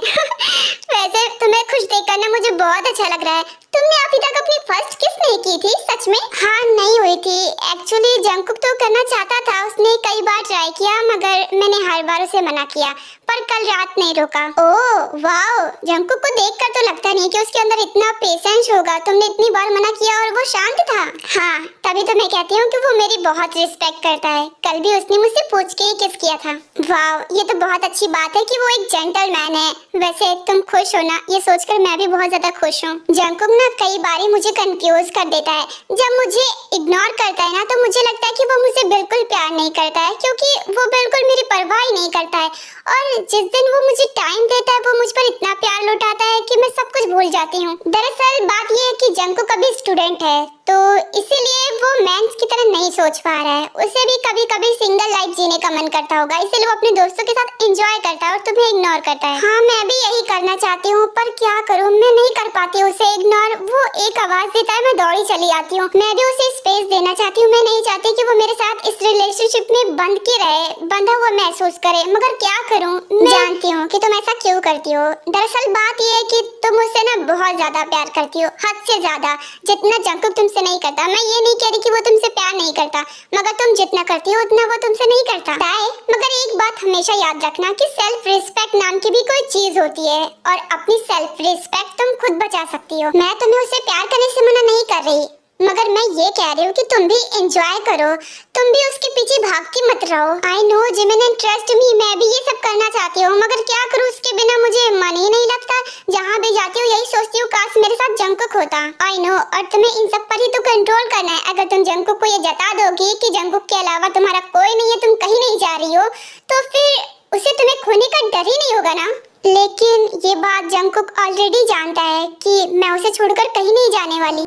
वैसे तुम्हें खुश देखकर ना मुझे बहुत अच्छा लग रहा है। तुमने अभी तक अपनी फर्स्ट किस नहीं की थी? सच में? हाँ, नहीं हुई थी। एक्चुअली जंकुक तो करना चाहता था, उसने कई बार ट्राई किया, मगर मैंने हर बार उसे मना किया, पर कल रात नहीं रोका। ओह वाओ, जंकुक को देखकर तो लगता नहीं कि उसके अंदर इतना पेशेंस होगा। तुमने इतनी बार मना किया और वो शांत था। हाँ, तभी तो मैं कहती हूँ कि वो मेरी बहुत रिस्पेक्ट करता है। कल भी उसने मुझसे पूछ के ही किस किया था। वाओ, ये तो बहुत अच्छी बात है कि वो एक जेंटलमैन है। वैसे तुम खुश हो ना? ये सोचकर मैं भी बहुत ज्यादा खुश हूँ। जंकुक ना कई बारी मुझे कंफ्यूज कर देता है। जब मुझे इग्नोर करता है ना, तो मुझे लगता है कि वो मुझे बिल्कुल प्यार नहीं करता है, क्योंकि वो बिल्कुल मेरी परवाह ही नहीं करता है। और जिस दिन वो मुझे टाइम देता है, वो मुझ पर इतना प्यार लुटाता है कि मैं सब कुछ भूल जाती हूँ। दरअसल बात ये है कि जंगकुक अभी स्टूडेंट है, तो इसीलिए वो मेंस की तरह नहीं सोच पा रहा है। उसे भी कभी कभी सिंगल लाइफ जीने का मन करता होगा, इसीलिए वो अपने दोस्तों के साथ एंजॉय करता है और तुम्हें इग्नोर करता है। हाँ, मैं भी यही करना चाहती हूँ, पर क्या करूँ, मैं नहीं कर पाती हूँ उसे इग्नोर। वो एक आवाज देता है, मैं दौड़ी चली आती हूँ। मैं भी उसे स्पेस देना चाहती हूँ। मैं नहीं चाहती कि वो मेरे साथ इस रिलेशनशिप में बंध के रहे, बंधा हुआ महसूस करे, मगर क्या करूँ। मैं जानती हूँ कि तुम ऐसा क्यों करती हो। दरअसल बात ये है कि तुम मुझसे ना बहुत ज्यादा प्यार करती हो, हद से ज्यादा, जितना जंगकुक तुमसे नहीं करता। मैं ये नहीं कह रही कि वो तुमसे प्यार नहीं करता, मगर तुम जितना करती हो उतना वो तुमसे नहीं करता। ताए, मगर एक बात हमेशा याद रखना कि सेल्फ रिस्पेक्ट नाम की भी कोई चीज होती है, और अपनी सेल्फ रिस्पेक्ट तुम खुद बचा सकती हो। मैं तुम्हें उसे प्यार करने से मना नहीं कर रही, मगर मैं ये कह रही हूँ कि तुम भी एंजॉय करो, तुम भी उसके पीछे भागती मत रहो। I know Jimin and trust me, मैं भी ये सब करना चाहती हूँ, मगर क्या करूँ, उसके बिना मुझे मन ही नहीं लगता। जहाँ भी जाती हूँ यही सोचती हूँ काश मेरे साथ जंगकुक होता। आई नो, और तुम्हें इन सब पर ही तो कंट्रोल करना है। अगर तुम जंगकुक को ये जता दोगी कि जंगकुक के अलावा तुम्हारा कोई नहीं है, तुम कहीं नहीं जा रही हो, तो फिर उसे तुम्हें खोने का डर ही नहीं होगा ना। लेकिन ये बात जंगकुक ऑलरेडी जानता है कि मैं उसे छोड़कर कहीं नहीं जाने वाली।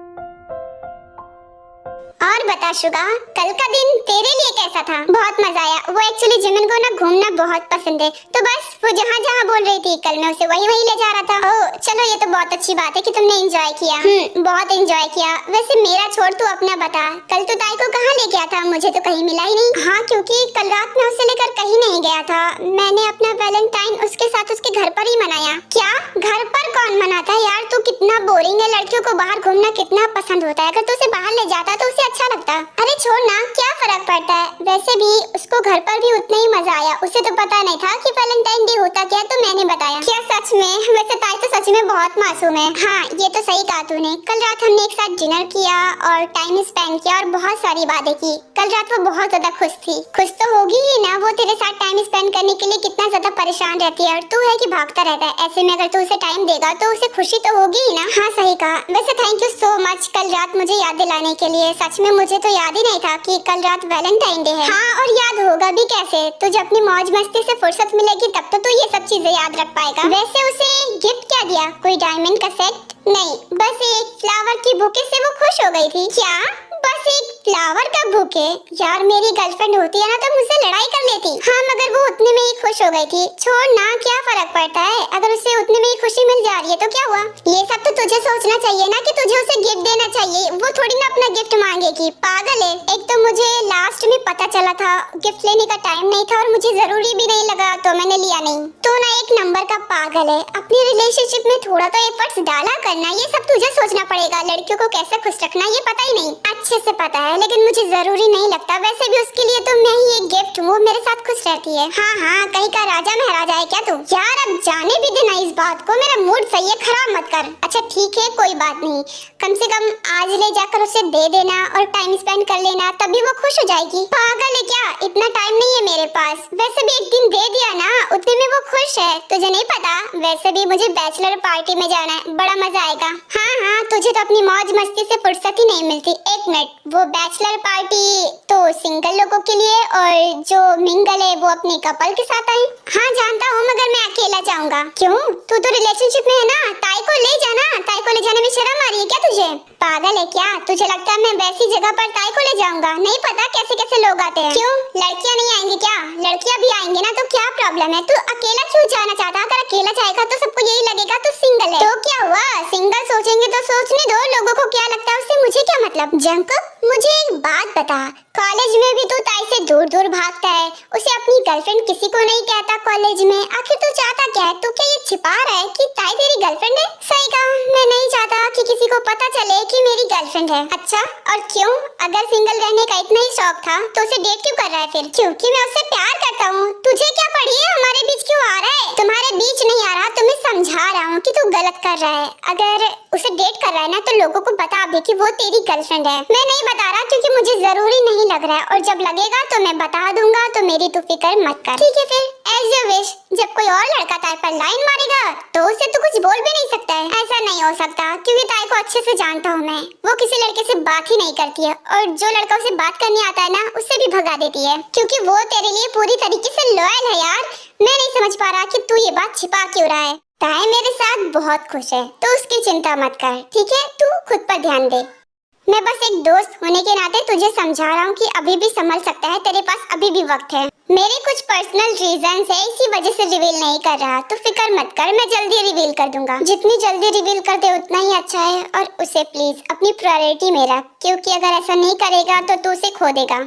और बता शुगा, कल का दिन तेरे लिए कैसा था? बहुत मजा आया। वो एक्चुअली जिमिन को ना घूमना बहुत पसंद है, तो बस वो जहाँ जहाँ बोल रही थी कल मैं उसे वही ले जा रहा था। ओह चलो, ये तो बहुत अच्छी बात है कि तुमने एंजॉय किया। बहुत एंजॉय किया। वैसे मेरा छोड़, तू अपना बता, कल तू ताई को कहाँ ले गया था? मुझे तो कहीं मिला ही नहीं। हाँ, क्योंकि कल रात में उसे लेकर कहीं नहीं गया था। मैंने अपना वैलेंटाइन उसके साथ उसके घर पर ही मनाया। क्या घर पर कौन मनाता है यार? तू कितना बोरिंग है। लड़कियों को बाहर घूमना कितना पसंद होता है। अगर तू उसे बाहर ले जाता तो उसे अच्छा लगता। अरे छोड़ ना, क्या फर्क पड़ता है। वैसे भी उसको घर पर भी उतना ही मजा आया। उसे तो पता नहीं था कि वैलेंटाइन डे होता क्या, तो मैंने बताया। क्या सच में? वैसे ताई तो सच में बहुत मासूम है। हाँ, ये तो सही कहा तूने। कल रात हमने एक साथ डिनर किया और टाइम स्पेंड किया और बहुत सारी बातें की। कल रात वो बहुत ज्यादा खुश थी। खुश तो होगी ही ना, वो तेरे साथ टाइम स्पेंड करने के लिए कितना ज्यादा परेशान रहती है, और तू है कि भागता रहता है। ऐसे में अगर तू उसे टाइम देगा तो उसे खुशी तो होगी ही ना। हाँ सही कहा। वैसे थैंक यू सो मच कल रात मुझे याद दिलाने के लिए। सच में मुझे तो याद ही नहीं था कि कल रात वैलेंटाइन डे है। हाँ, और याद होगा भी कैसे? तुझे अपनी मौज मस्ती से फुर्सत मिलेगी तब तो तू ये सब चीजें याद रख पाएगा। वैसे उसे गिफ्ट क्या दिया? कोई डायमंड का सेट? नहीं, बस एक फ्लावर की बुके से वो खुश हो गई थी। क्या? बस एक फ्लावर का बुके? यार मेरी गर्लफ्रेंड होती है ना तो मुझसे लड़ाई कर लेती। हाँ, मगर वो उतने में ही खुश हो गई थी। छोड़ ना, क्या फर्क पड़ता है? अगर उसे उतने में ही खुशी मिल जा रही है तो क्या हुआ? ये सब तो तुझे सोचना चाहिए ना कि तुझे उसे गिफ्ट देना चाहिए। वो थोड़ी ना अपना गिफ्ट मांगेगी, पागल है। एक तो मुझे लास्ट में पता चला था, गिफ्ट लेने का टाइम नहीं था और मुझे जरूरी भी नहीं लगा, तो मैंने लिया नहीं। तो ना एक नंबर का पागल है। अपनी रिलेशनशिप में थोड़ा तो एफर्ट्स डाला करना। ये सब तुझे सोचना पड़ेगा। लड़कियों को कैसे खुश रखना ये पता ही नहीं। अच्छे से पता है, लेकिन मुझे जरूरी नहीं लगता। वैसे भी उसके लिए तो मैं ही एक गिफ्ट हूँ, मेरे साथ खुश रहती है। हाँ हाँ, कहीं का राजा महाराजा है क्या तू? यार अब जाने भी देना इस बात को, मेरा मूड सही है, खराब मत कर। अच्छा ठीक है, कोई बात नहीं। कम से कम आज ले जाकर उसे दे देना और टाइम स्पेंड कर लेना, तभी वो खुश हो जाएगी। पागल है क्या? इतना टाइम नहीं है मेरे पास। वैसे भी एक दिन दे दिया ना, उतने में वो खुश है। तुझे नहीं पता? वैसे भी मुझे बैचलर पार्टी में जाना है, बड़ा मजा आएगा। हाँ हाँ, तुझे तो अपनी मौज मस्ती से फुर्सत ही नहीं मिलती। एक मिनट, वो बैचलर पार्टी तो सिंगल लोगों के लिए और जो मिंगल है वो अपने कपल के साथ आए। हाँ जानता हूँ, मगर मैं अकेला जाऊंगा। क्यों? तू तो रिलेशनशिप में है ना, ताई को ले जाना। ताई को ले जाने में शर्म आ रही है क्या तुझे? पागल है क्या? तुझे लगता है मैं वैसी जगह पर ताई को ले जाऊंगा? नहीं पता कैसे कैसे लोग आते हैं। क्यों, लड़कियां नहीं आएंगी क्या? लड़कियां भी आएंगी ना, तो क्या प्रॉब्लम है? तू अकेला क्यों जाना चाहता? अगर अकेला जाएगा तो सबको यही लगेगा तू सिंगल है। तो क्या हुआ? सिंगल सोचेंगे तो सोचने दो, लोगों को क्या लगता है उससे मुझे क्या मतलब। जंककुक, मुझे एक बात बता, कॉलेज में भी तू ताई से दूर दूर भागता है, उसे अपनी गर्लफ्रेंड किसी को नहीं कहता कॉलेज में। आखिर तू चाहता क्या है? तू क्या ये छिपा रहा है कि ताई तेरी गर्लफ्रेंड है? सही कहा, मैं नहीं चाहता कि किसी को पता चले कि मेरी गर्लफ्रेंड है। अच्छा, और क्यों? अगर सिंगल रहने का इतना ही शौक था तो उसे डेट क्यों कर रहा है फिर? क्योंकि मैं उससे प्यार करता हूँ। तुझे क्या पड़ी है? हमारे बीच क्यों आ रहा है? तुम्हारे बीच नहीं आ रहा, तुम्हें समझा रहा हूँ कि तू गलत कर रहा है। अगर उसे डेट कर रहा है ना तो लोगों को बता भी कि वो तेरी गर्लफ्रेंड है। मैं नहीं बता रहा क्योंकि मुझे जरूरी नहीं लग रहा है, और जब लगेगा तो मैं बता दूंगा, तो मेरी तू फिक्र मत कर। ठीक है फिर, एज यू विश। जब कोई और लड़का ताई पर लाइन मारेगा तो उसे तो कुछ बोल भी नहीं सकता है। ऐसा नहीं हो सकता, क्योंकि ताई को अच्छे से जानता हूँ मैं। वो किसी लड़के से बात ही नहीं करती है, और जो लड़का उसे बात करने आता है ना उससे भी भगा देती है, क्योंकि वो तेरे लिए पूरी तरीके से लॉयल है। यार मैं नहीं समझ पा रहा कि तू ये बात छिपा क्यों रहा है। ताए मेरे साथ बहुत खुश है, तो उसकी चिंता मत कर, ठीक है? तू खुद पर ध्यान दे। मैं बस एक दोस्त होने के नाते तुझे समझा रहा हूँ कि अभी भी संभल सकता है, तेरे पास अभी भी वक्त है। मेरे कुछ पर्सनल रीजंस है, इसी वजह से रिवील नहीं कर रहा, तो फिक्र मत कर, मैं जल्दी रिवील कर दूंगा। जितनी जल्दी रिवील कर दे उतना ही अच्छा है, और उसे प्लीज अपनी प्रायोरिटी में रख, क्योंकि अगर ऐसा नहीं करेगा तो तू उसे खो देगा।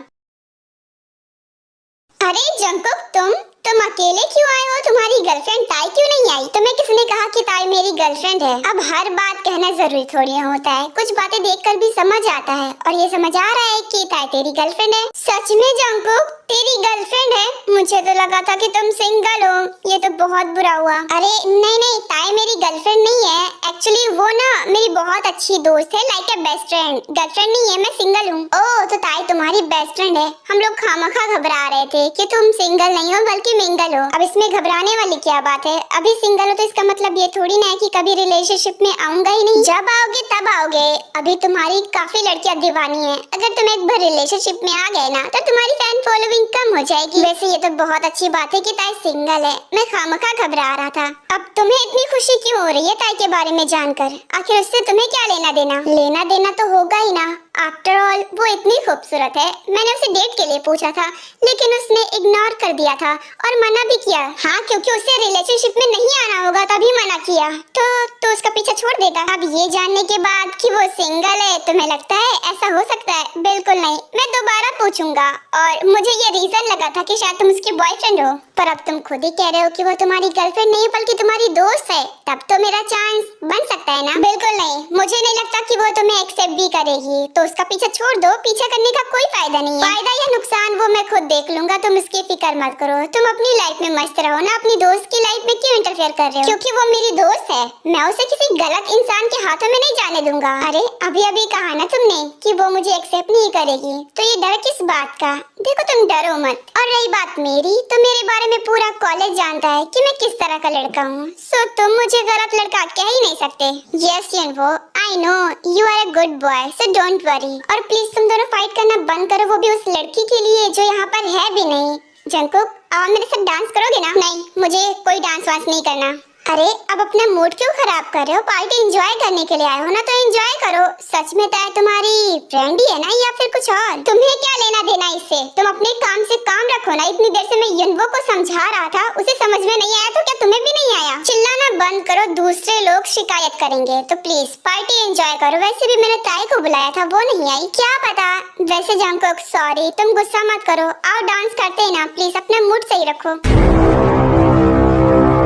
अरे जंकुक, तुम अकेले क्यों आए हो? तुम्हारी गर्लफ्रेंड ताई क्यों नहीं आई? तुम्हें किसने कहा कि ताई मेरी गर्लफ्रेंड है? अब हर बात कहना जरूरी थोड़ी होता है, कुछ बातें देखकर भी समझ आता है, और ये समझ आ रहा है कि ताई तेरी गर्लफ्रेंड है। सच में जंकुक तेरी गर्लफ्रेंड है? मुझे तो लगा था कि तुम सिंगल हो, ये तो बहुत बुरा हुआ। अरे नहीं, ताई मेरी गर्लफ्रेंड नहीं है, एक्चुअली वो ना मेरी बहुत अच्छी दोस्त है, like a best friend. Girlfriend नहीं है, मैं सिंगल हूँ। ओह, तो ताई तुम्हारी बेस्ट फ्रेंड है। हम लोग खामखा घबरा रहे थे कि तुम सिंगल नहीं हो बल्कि मिंगल हो। अब इसमें घबराने वाली क्या बात है? अभी सिंगल हो तो इसका मतलब ये थोड़ी ना है कि कभी रिलेशनशिप में आऊंगा ही नहीं। जब आओगे तब आओगे। अभी तुम्हारी काफी लड़कियां दीवानी है, अगर तुम एक बार रिलेशनशिप में आ गए ना तो तुम्हारी फैन फॉलोइंग कम हो जाएगी। वैसे ये तो बहुत अच्छी बात है कि ताई सिंगल है, मैं खामखा घबरा रहा था। अब तुम्हें इतनी खुशी क्यों हो रही है ताई के बारे में जानकर? आखिर उससे तुम्हें क्या लेना देना? लेना देना तो होगा ही ना, आफ्टर ऑल वो इतनी खूबसूरत है। मैंने उसे डेट के लिए पूछा था, लेकिन उसने इग्नोर कर दिया था और मना भी किया। हाँ, क्योंकि उसे रिलेशनशिप में नहीं आना होगा तभी मना किया, तो उसका पीछा छोड़ देता। अब ये जानने के बाद कि वो सिंगल है, तुम्हें लगता है ऐसा हो सकता है? बिल्कुल नहीं, मैं दोबारा पूछूंगा। और मुझे ये रीजन लगा था कि शायद तुम उसकी बॉयफ्रेंड हो, पर अब तुम खुद ही कह रहे हो कि वो तुम्हारी गर्लफ्रेंड नहीं बल्कि तुम्हारी दोस्त है, तब तो मेरा चांस बन सकता है ना? बिल्कुल नहीं, मुझे नहीं लगता कि वो तुम्हें एक्सेप्ट भी करेगी, तो उसका पीछा छोड़ दो। पीछा करने का कोई फायदा नहीं है। फायदा या नुकसान वो मैं खुद देख लूंगा, तुम इसकी फिक्र मत करो। तुम अपनी लाइफ में मस्त रहो ना, अपनी दोस्त की लाइफ में क्यों इंटरफेयर कर रहे हो? क्योंकि वो मेरी दोस्त है, मैं उसे किसी गलत इंसान के हाथों में नहीं जाने दूंगा। अरे अभी कहा ना तुमने कि वो मुझे एक्सेप्ट नहीं करेगी, तो ये डर किस बात का? देखो तुम डरो मत। और रही बात मेरी, तो मेरे बारे में पूरा कॉलेज जानता है कि मैं किस तरह का लड़का हूँ, सो तुम मुझे गलत लड़का कह ही नहीं सकते। Yes you know, I know you are a good boy, so don't worry. और प्लीज तुम दोनों फाइट करना बंद करो, वो भी उस लड़की के लिए जो यहाँ पर है भी नहीं। जंकुक, आप मेरे साथ डांस करोगे ना? नहीं, मुझे कोई डांस वांस नहीं करना। अरे अब अपना मूड क्यों खराब कर रहे हो? पार्टी एंजॉय करने के लिए आए हो ना, तो एंजॉय करो। सच में ताई तुम्हारी फ्रेंड ही है ना, या फिर कुछ और? तुम्हें क्या लेना देना इससे? तुम अपने काम से काम रखो ना। इतनी देर से मैं यनवो को समझा रहा था, उसे समझ में नहीं आया तो क्या तुम्हें भी नहीं आया? चिल्लाना बंद करो, दूसरे लोग शिकायत करेंगे। तो प्लीज पार्टी एंजॉय करो। वैसे भी मैंने ताई को बुलाया था, वो नहीं आई, क्या पता। वैसे जंकुक सॉरी, तुम गुस्सा मत करो, आओ डांस करते हैं ना, प्लीज अपना मूड सही रखो।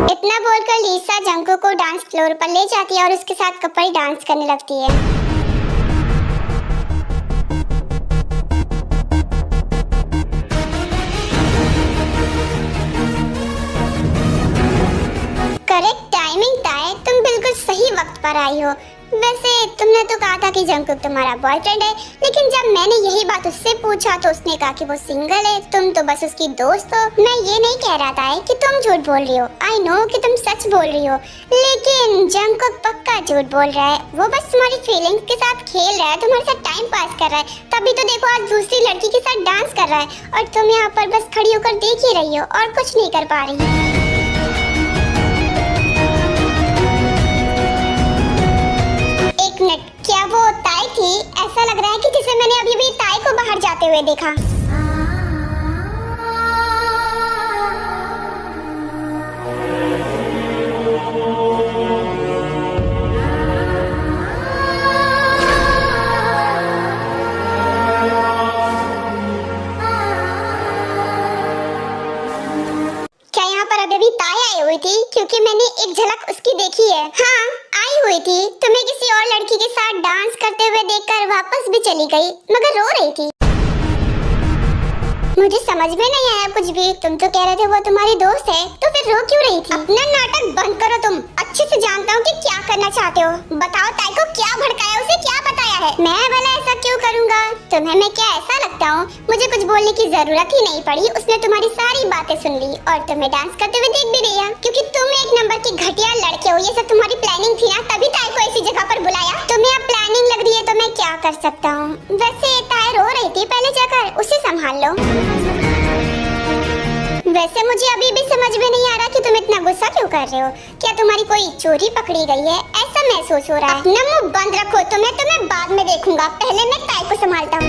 इतना बोलकर लीसा जंकुक को डांस फ्लोर पर ले जाती है और उसके साथ कपल डांस करने लगती है। करेक्ट टाइमिंग ताई, तुम बिल्कुल सही वक्त पर आई हो। वैसे तुमने तो कहा था कि जंकुक तुम्हारा बॉयफ्रेंड है, लेकिन जब मैंने यही बात उससे पूछा तो उसने कहा कि वो सिंगल है, तुम तो बस उसकी दोस्त हो। मैं ये नहीं कह रहा था कि तुम झूठ बोल रही हो, आई नो कि तुम सच बोल रही हो, लेकिन जंकुक पक्का झूठ बोल रहा है। वो बस तुम्हारी फीलिंग्स के साथ खेल रहा है, तुम्हारे साथ टाइम पास कर रहा है। तभी तो देखो आज दूसरी लड़की के साथ डांस कर रहा है और तुम यहाँ पर बस खड़ी होकर देख ही रही हो और कुछ नहीं कर पा रही। क्या वो ताई थी? ऐसा लग रहा है कि जैसे मैंने अभी भी ताई को बाहर जाते हुए देखा। क्या यहाँ पर अभी भी ताई आई हुई थी? क्योंकि मैंने एक झलक उसकी देखी है। हाँ आई हुई थी, तुम्हें किसी और लड़की के साथ डांस करते हुए देखकर वापस भी चली गई, मगर रो रही थी। मुझे समझ में नहीं आया कुछ भी। तुम तो कह रहे थे वो तुम्हारी दोस्त है, तो फिर रो क्यों रही थी? अपना नाटक बंद करो, तुम अच्छे से जानता हूँ कि क्या करना चाहते हो। बताओ ताई को क्या भड़काया, उसे क्या बताया है? मैं भला ऐसा क्यों करूँगा? तुम्हें मैं क्या ऐसा लगता हूँ? मुझे कुछ बोलने की जरूरत ही नहीं पड़ी, उसने तुम्हारी सारी बातें सुन ली और तुम्हें डांस करते हुए देख भी लिया। क्योंकि तुम एक नंबर की घटिया लड़के हो, ये सब तुम्हारी प्लानिंग थी ना, तभी ताई को ऐसी जगह पर बुलाया। तुम्हें अब प्लानिंग लग रही है तो मैं क्या कर सकता हूँ। वैसे ताई रो रही थी, पहले जाकर उसे संभाल लो। वैसे मुझे अभी भी समझ में नहीं आ रहा कि तुम इतना गुस्सा क्यों कर रहे हो। क्या लगता तुम्हारी कोई चोरी पकड़ी गई है, ऐसा महसूस हो रहा है। अपना मुंह बंद रखो, तुम्हें बाद में देखूंगा, पहले मैं ताई को संभालता हूँ।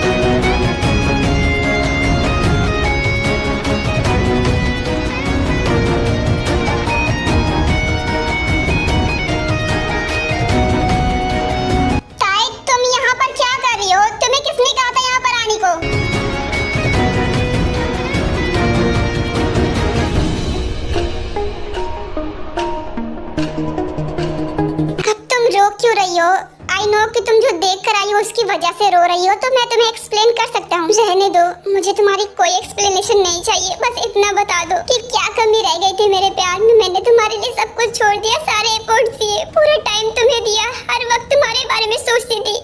तुम्हें किसने कहा था यहाँ पर आने को? अब तुम रो क्यों रही हो? आई नो कि तुम जो देख कर आई हो उसकी वजह से रो रही हो, तो मैं तुम्हें एक्सप्लेन कर सकता हूँ। रहने दो, मुझे तुम्हारी कोई एक्सप्लेनेशन नहीं चाहिए, बस इतना बता दो कि क्या कमी रह गई थी मेरे प्यार में। मैंने तुम्हारे लिए सब कुछ छोड़ दिया, सारे एफर्ट्स दिए, पूरा टाइम तुम्हें दिया, हर वक्त तुम्हारे बारे में सोचती थी,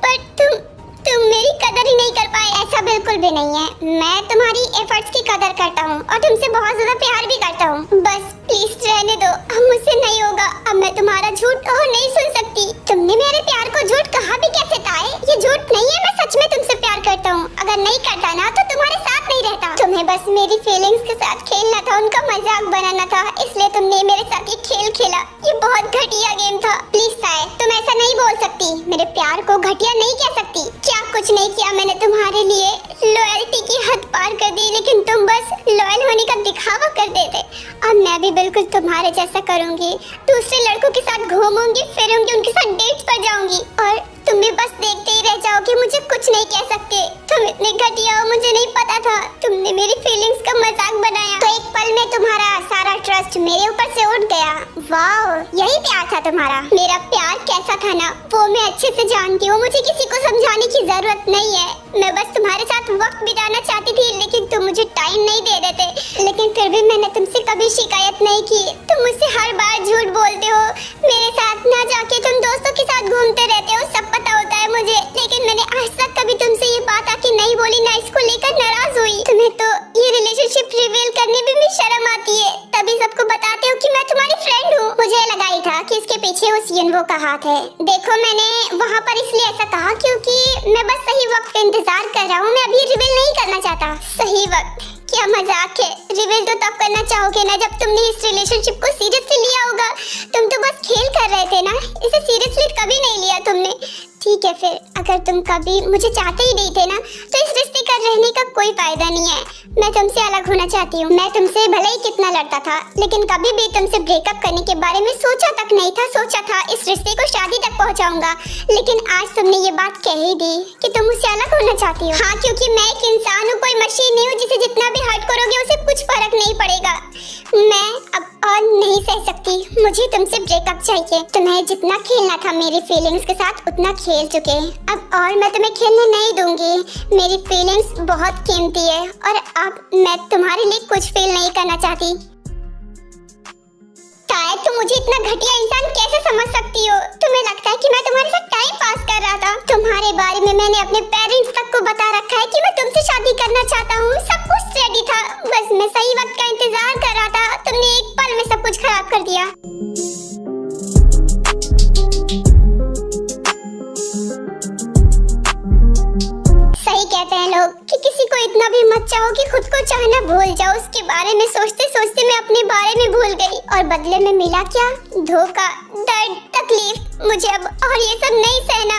पर तुम मेरी कदर ही नहीं कर पाए। ऐसा बिल्कुल भी नहीं है, मैं तुम्हारी एफर्ट्स की कदर करता हूँ और तुमसे बहुत ज्यादा प्यार भी करता हूँ। बस प्लीज रहने दो, अब मुझसे नहीं होगा, अब मैं तुम्हारा झूठ और नहीं सुन सकती। तुमने मेरे प्यार को झूठ कहा भी कैसे था? ये झूठ नहीं है, मैं सच में तुमसे प्यार करता हूँ। अगर नहीं करता ना तो तुम्हारे साथ नहीं रहता। तुम्हें बस मेरी फीलिंग्स के साथ खेलना था, उनका मजाक बनाना था, इसलिए तुमने मेरे साथ ये खेल खेला। ये बहुत घटिया गेम था। प्लीज साय, तुम ऐसा नहीं बोल सकती, मेरे प्यार को घटिया नहीं कह सकती। क्या कुछ नहीं किया मैंने तुम्हारे लिए, लॉयल्टी की हद पार कर दी, लेकिन तुम बस लॉयल होने का दिखावा कर देते। अब मैं भी बिल्कुल तुम्हारे जैसा करूंगी, दूसरे लड़कों के साथ घूमूंगी फिरूंगी, उनके साथ डेट्स पर जाऊंगी और तुम भी बस देखते ही रह जाओगे, मुझे कुछ नहीं कह सकते। तुम इतने घटिया हो, मुझे नहीं पता था। तुमने मेरी फीलिंग्स का मजाक बनाया, तो एक पल में तुम्हारा सारा ट्रस्ट मेरे ऊपर से उठ गया। वाओ, यही प्यार था तुम्हारा। मेरा प्यार कैसा था ना, वो मैं अच्छे से जानती हूँ, मुझे किसी को समझाने की जरूरत नहीं है। मैं बस तुम्हारे साथ वक्त बिताना चाहती थी, लेकिन तुम मुझे टाइम नहीं दे देते। लेकिन फिर भी मैंने तुमसे कभी शिकायत नहीं की। तुम मुझसे हर बार झूठ बोलते हो, मेरे साथ ना जाके तुम दोस्तों के साथ घूमते रहते हो, सब पता होता है मुझे, लेकिन मैंने आज तक कभी तुमसे ये बात आके नहीं बोली, ना इसको लेकर नाराज हुई। तुम्हें तो ये रिलेशनशिप रिवील करने में भी शर्म आती है, तभी सबको बताते हो कि मैं तुम्हारी फ्रेंड हूँ। मुझे लगा ही था कि इसके पीछे उस युनवो का हाथ है। देखो, मैंने वहाँ पर इसलिए ऐसा कहा क्योंकि मैं बस सही वक्त का इंतजार कर रहा हूँ, मैं अभी रिवील नहीं करना चाहता। सही वक्त? क्या मजाक है, रिवील तो तब करना चाहोगे ना जब तुमने इस रिलेशनशिप को सीरियसली लिया होगा। तुम तो बस खेल कर रहे थे ना, इसे सीरियसली कभी नहीं लिया तुमने। ठीक है, फिर अगर तुम कभी मुझे चाहते ही नहीं थे ना, तो इस रिश्ते का रहने का कोई फायदा नहीं है। मैं तुमसे अलग होना चाहती हूँ। मैं तुमसे भले ही कितना लड़ता था, लेकिन कभी भी तुमसे ब्रेकअप करने के बारे में सोचा तक नहीं था। सोचा था इस रिश्ते को शादी तक पहुँचाऊंगा, लेकिन आज तुमने ये बात कह ही दी कि तुम मुझसे अलग होना चाहती हो। हाँ, क्योंकि मैं एक इंसान हूँ, कोई मशीन नहीं हूँ जिसे जितना भी हर्ट करोगे उसे कुछ फर्क नहीं पड़ेगा। मैं अब और नहीं सह सकती, मुझे तुमसे ब्रेकअप चाहिए। तुम्हें जितना खेलना था मेरी फीलिंग्स के साथ उतना खेल चुके, अब और मैं तुम्हें खेलने नहीं दूंगी। मेरी फीलिंग्स बहुत कीमती है और अब मैं तुम्हारे लिए कुछ फील नहीं करना चाहती। शायद तुम मुझे इतना घटिया इंसान कैसे समझ सकती हो? तुम्हें लगता है कि मैं तुम्हारे साथ टाइम पास कर रहा था? तुम्हारे बारे में मैंने अपने पेरेंट्स तक को बता रखा है कि मैं तुमसे शादी करना चाहता हूँ। सब कुछ रेडी था, बस मैं सही वक्त का इंतजार कर रहा था। तुमने एक पल में सब कुछ खराब कर दिया। सही कहते हैं लोग कि किसी को इतना भी मत चाहो कि खुद को चाहना भूल जाओ। उसके बारे में सोचते सोचते मैं अपने बारे में भूल गई और बदले में मिला क्या? धोखा, दर्द, तकलीफ। मुझे अब और ये सब नहीं सहना।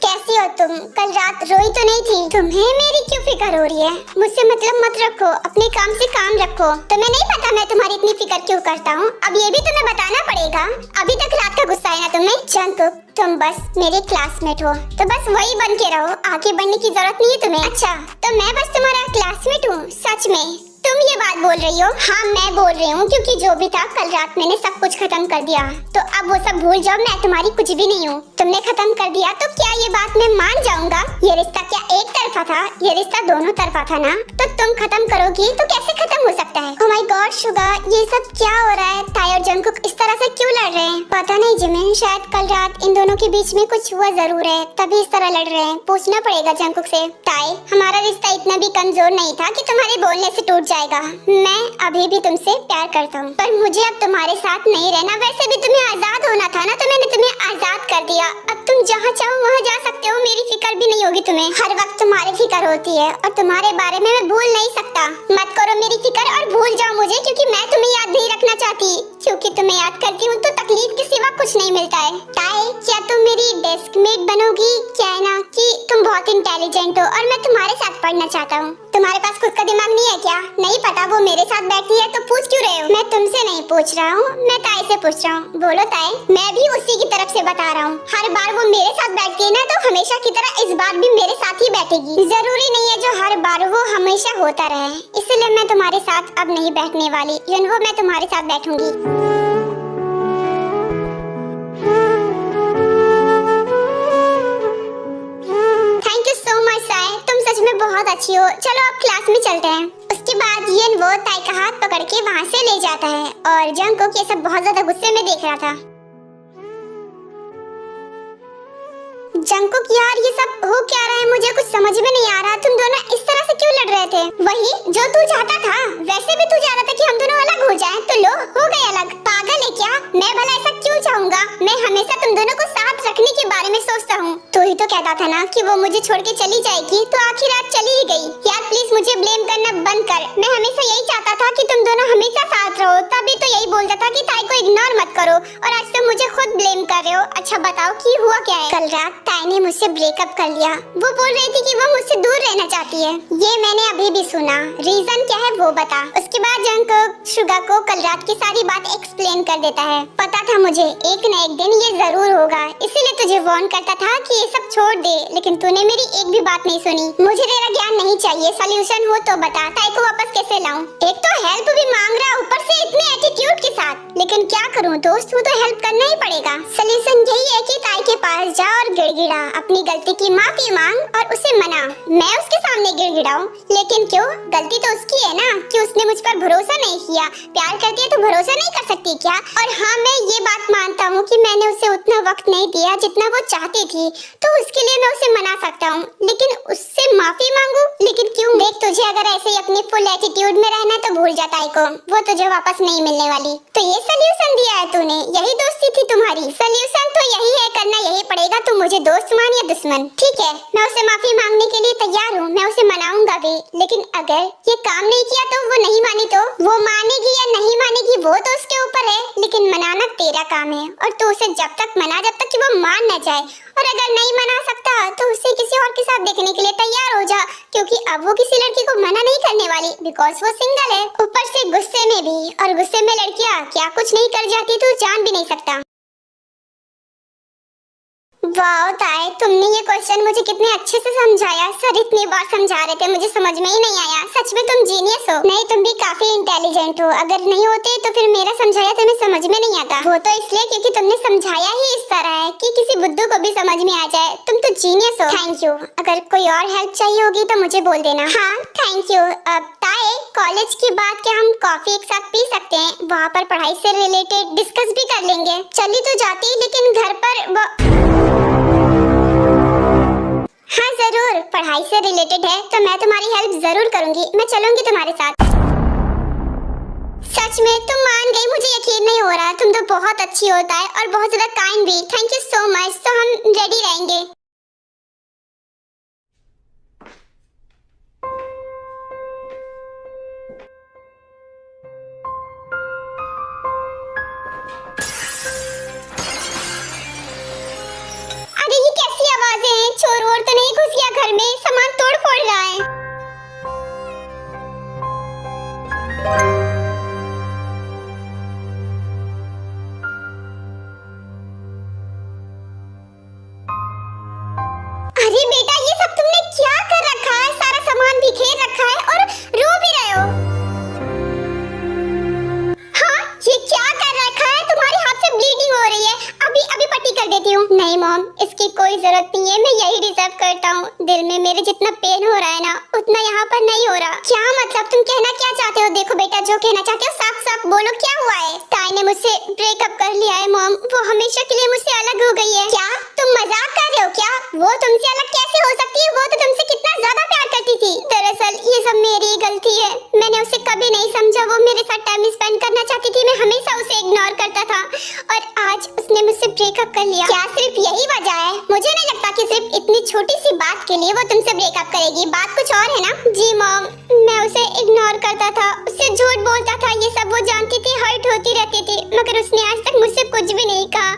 कैसी हो तुम? कल रात रोई तो नहीं थी? तुम्हें मेरी क्यों फिक्र हो रही है? मुझसे मतलब मत रखो, अपने काम से काम रखो। तुम्हें नहीं पता मैं तुम्हारी इतनी फिक्र क्यों करता हूँ? अब ये भी तुम्हें बताना पड़ेगा। अभी तक रात का गुस्सा है ना तुम्हें? जंकुक, तुम बस मेरे क्लासमेट हो, तो बस वही बन के रहो, आगे बढ़ने की जरूरत नहीं है तुम्हें। अच्छा, तो मैं बस तुम्हारा क्लासमेट हूँ? सच में तुम ये बात बोल रही हो? हाँ, मैं बोल रही हूँ, क्योंकि जो भी था कल रात मैंने सब कुछ खत्म कर दिया। तो अब वो सब भूल जाओ, मैं तुम्हारी कुछ भी नहीं हूँ। तुमने खत्म कर दिया तो क्या ये बात मैं मान जाऊंगा? ये रिश्ता क्या एक तरफा था? ये रिश्ता दोनों तरफा था ना? तो तुम खत्म करोगी तो कैसे खत्म हो सकता है? ओह माय गॉड शुगा, ये सब क्या हो रहा है? ताई और जंकुक इस तरह से क्यों लड़ रहे हैं? पता नहीं जिमिन, शायद कल रात इन दोनों के बीच में कुछ हुआ जरूर है, तभी इस तरह लड़ रहे हैं। पूछना पड़ेगा जंकुक से। ताई, हमारा रिश्ता इतना भी कमजोर नहीं था कि तुम्हारे बोलने से टूट जाएगा। मैं अभी भी तुमसे प्यार करता हूँ, पर मुझे अब तुम्हारे साथ नहीं रहना। वैसे भी तुम्हें आजाद होना था ना, तो मैंने तुम्हें आजाद कर दिया। अब तुम तुम जहाँ चाहो वहाँ जा सकते हो, मेरी फिक्र भी नहीं होगी तुम्हें। हर वक्त तुम्हारी फिक्र होती है और तुम्हारे बारे में मैं भूल नहीं सकता। मत करो मेरी फिक्र और भूल जाओ मुझे, क्योंकि मैं तुम्हें याद नहीं रखना चाहती। क्योंकि तुम्हें याद करती हूँ तो तकलीफ के सिवा कुछ नहीं मिलता है। ताए, क्या तुम मेरी डेस्कमेट बनोगी? क्या है ना कि तुम बहुत इंटेलिजेंट हो और मैं तुम्हारे साथ पढ़ना चाहता हूँ। तुम्हारे पास खुद का दिमाग नहीं है क्या? नहीं पता वो मेरे साथ बैठी है तो पूछ क्यों रहे हो? मैं तुमसे नहीं पूछ रहा हूँ, मैं ताए से पूछ रहा हूँ। बोलो ताए। मैं भी उसी की तरफ से बता रहा हूँ। हर बार वो मेरे साथ बैठती है ना, तो हमेशा की तरह इस बार भी मेरे साथ ही बैठेगी। जरूरी नहीं है जो हर बार वो हमेशा होता रहे, इसलिए मैं तुम्हारे साथ अब नहीं बैठने वाली। वो मैं तुम्हारे साथ बैठूंगी। थैंक यू सो मच साए, तुम सच में बहुत अच्छी हो। चलो अब क्लास में चलते हैं। उसके बाद ये वो ताई का हाथ पकड़ के वहाँ से ले जाता है और जंगकुक ये सब बहुत ज्यादा गुस्से में देख रहा था। जंगकुक यार, ये सब हो क्या रहा है? मुझे कुछ समझ में नहीं आ रहा। तुम दोनों इस तरह से क्यों लड़ रहे थे? वही जो तू चाहता था। वैसे भी तू चाह रहा था कि हम दोनों अलग हो जाएं, तो लो हो गए अलग। पागल है क्या? मैं भला ऐसा क्यों चाहूंगा? मैं हमेशा तुम दोनों को साथ रखने के बारे में सोचता हूँ। तू ही तो कहता था ना कि वो मुझे छोड़ के चली जाएगी, तो आखिर आज चली ही गई। यार प्लीज मुझे ब्लेम करना बंद कर। मैं हमेशा यही चाहता था कि तुम दोनों हमेशा साथ रहो, तभी तो यही बोलता था कि ताई को इग्नोर मत करो, और आज तुम मुझे खुद ब्लेम कर रहे हो। अच्छा बताओ कि हुआ क्या है? कल रात ताई ने मुझसे ब्रेकअप कर लिया। वो बोल रही थी कि वो मुझसे दूर रहना चाहती है। ये मैंने अभी भी सुना। रीजन क्या है वो बता। उसके बाद जंगकुक शुगा को कल रात की सारी बात एक्सप्लेन कर देता है। पता था मुझे एक न एक दिन ये जरूर होगा, इसीलिए तुझे वार्न करता था कि ये सब छोड़ दे, लेकिन तूने मेरी एक भी बात नहीं सुनी। मुझे तेरा ज्ञान नहीं चाहिए, सोल्यूशन हो तो बता। ताई को वापस कैसे लाऊं? एक तो हेल्प भी मांग रहा, ऊपर से इतने एटीट्यूड के साथ। लेकिन क्या करूं दोस्त, वो तो हेल्प करना ही पड़ेगा। सोल्यूशन यही है कि ताई के पास जा और गिड़गिड़ा, अपनी गलती की माफी मांग और उसे मना। मैं उसके सामने गिड़गिड़ाऊं? लेकिन क्यों? गलती तो उसकी है ना कि उसने मुझ पर भरोसा नहीं किया। प्यार करती है तो भरोसा नहीं कर सकती क्या? और हाँ, मैं ये बात मानता हूँ कि मैंने उसे उतना वक्त नहीं दिया जितना वो चाहती थी, तो उसके लिए मैं उसे मना सकता हूँ, लेकिन उससे माफी मांगू? लेकिन क्यों? देख, तुझे अगर ऐसे ही अपने फुल एटीट्यूड में रहना तो भूल जा ताई को, वो तुझे वापस नहीं मिलने वाली। तो ये सोल्यूशन दिया है तूने? यही दोस्ती थी तुम्हारी? सोल्यूशन तो यही है, करना यही पड़ेगा। तू मुझे दोस्त मान या दुश्मन? ठीक है, मैं उसे माफी मांगने के लिए तैयार हूँ, मैं उसे मनाऊंगा भी। लेकिन अगर ये काम नहीं किया तो वो नहीं मानी, तो वो मानेगी या नहीं मानेगी वो तो उसके ऊपर है, लेकिन मनाना तेरा काम है। और तू उसे जब तक मना जब तक कि वो मान न जाए, और अगर नहीं मना सकता तो उसे किसी और के साथ देखने के लिए तैयार हो जा, क्योंकि अब वो किसी लड़की को मना नहीं करने वाली, बिकॉज वो सिंगल है। ऊपर से गुस्से में भी, और गुस्से में लड़कियाँ क्या कुछ नहीं कर जाती तू जान भी नहीं सकता। वाह ताई, तुमने ये क्वेश्चन मुझे कितने अच्छे से समझाया। सर इतनी बार समझा रहे थे, मुझे समझ में ही नहीं आया। सच में तुम जीनियस हो। नहीं, तुम भी काफी इंटेलिजेंट हो। अगर नहीं होते तो फिर मेरा समझाया तुम्हें समझ में नहीं आता। वो तो इसलिए क्योंकि तुमने समझाया ही इस तरह है कि किसी बुद्धू को भी समझ में आ जाए। तुम तो जीनियस हो। Thank you. अगर कोई और हेल्प चाहिए होगी तो मुझे बोल देना। हाँ थैंक यू। अब ताई, कॉलेज के बाद क्या हम कॉफी एक साथ पी सकते हैं? वहाँ पर पढ़ाई से रिलेटेड डिस्कस भी कर लेंगे। चली तो जाती, लेकिन घर पर हाँ जरूर, पढ़ाई से रिलेटेड है तो मैं तुम्हारी हेल्प जरूर करूंगी। मैं चलूंगी तुम्हारे साथ। सच में तुम मान गई? मुझे यकीन नहीं हो रहा। तुम तो बहुत अच्छी होता है और बहुत ज्यादा काइंड भी। Thank you so much. तो हम रेडी रहेंगे। अरे ये कैसी आवाजें हैं? चोर वोर तो नहीं घुस गया घर में? सामान तोड़ फोड़ रहा है। अरे बेटा, ये सब तुमने क्या कर रखा है? सारा सामान बिखेर रखा है और रो भी रहे हो। हाँ, ये क्या कर रखा है? तुम्हारे हाथ से ब्लीडिंग हो रही है। अभी पट्टी कर देती हूँ। नहीं मॉम, इसकी कोई जरूरत नहीं है। मैं यही डिजर्व करता हूँ। दिल में मेरे जितना पेन हो रहा है ना, उतना यहाँ पर नहीं हो रहा। क्या मतलब? तुम कहना क्या चाहते हो? देखो बेटा, जो कहना चाहते हो साफ साफ बोलो, क्या हुआ है? ताई ने मुझसे ब्रेकअप कर लिया है मॉम। वो हमेशा के लिए मुझसे अलग हो गई है। क्या तुम मजाक कर रहे हो क्या? वो तुमसे अलग कैसे हो सकती है? वो तो तुमसे कितना ज्यादा प्यार करती थी। दरअसल ये सब मेरी गलती है। मैंने उसे कभी नहीं समझा। वो मेरे साथ टाइम स्पेंड करना चाहती थी, मैं हमेशा उसे इग्नोर करता था, और आज उसने मुझसे ब्रेकअप कर लिया। क्या सिर्फ यही वजह है? मुझे नहीं लगता कि सिर्फ इतनी छोटी सी बात के लिए वो तुमसे ब्रेकअप करेगी। बात कुछ और है ना? जी मॉम, मैं उसे इग्नोर करता था, उससे झूठ बोलता था, ये सब वो जानती थी, हर्ट होती रहती थी, मगर उसने आज तक मुझसे कुछ भी नहीं कहा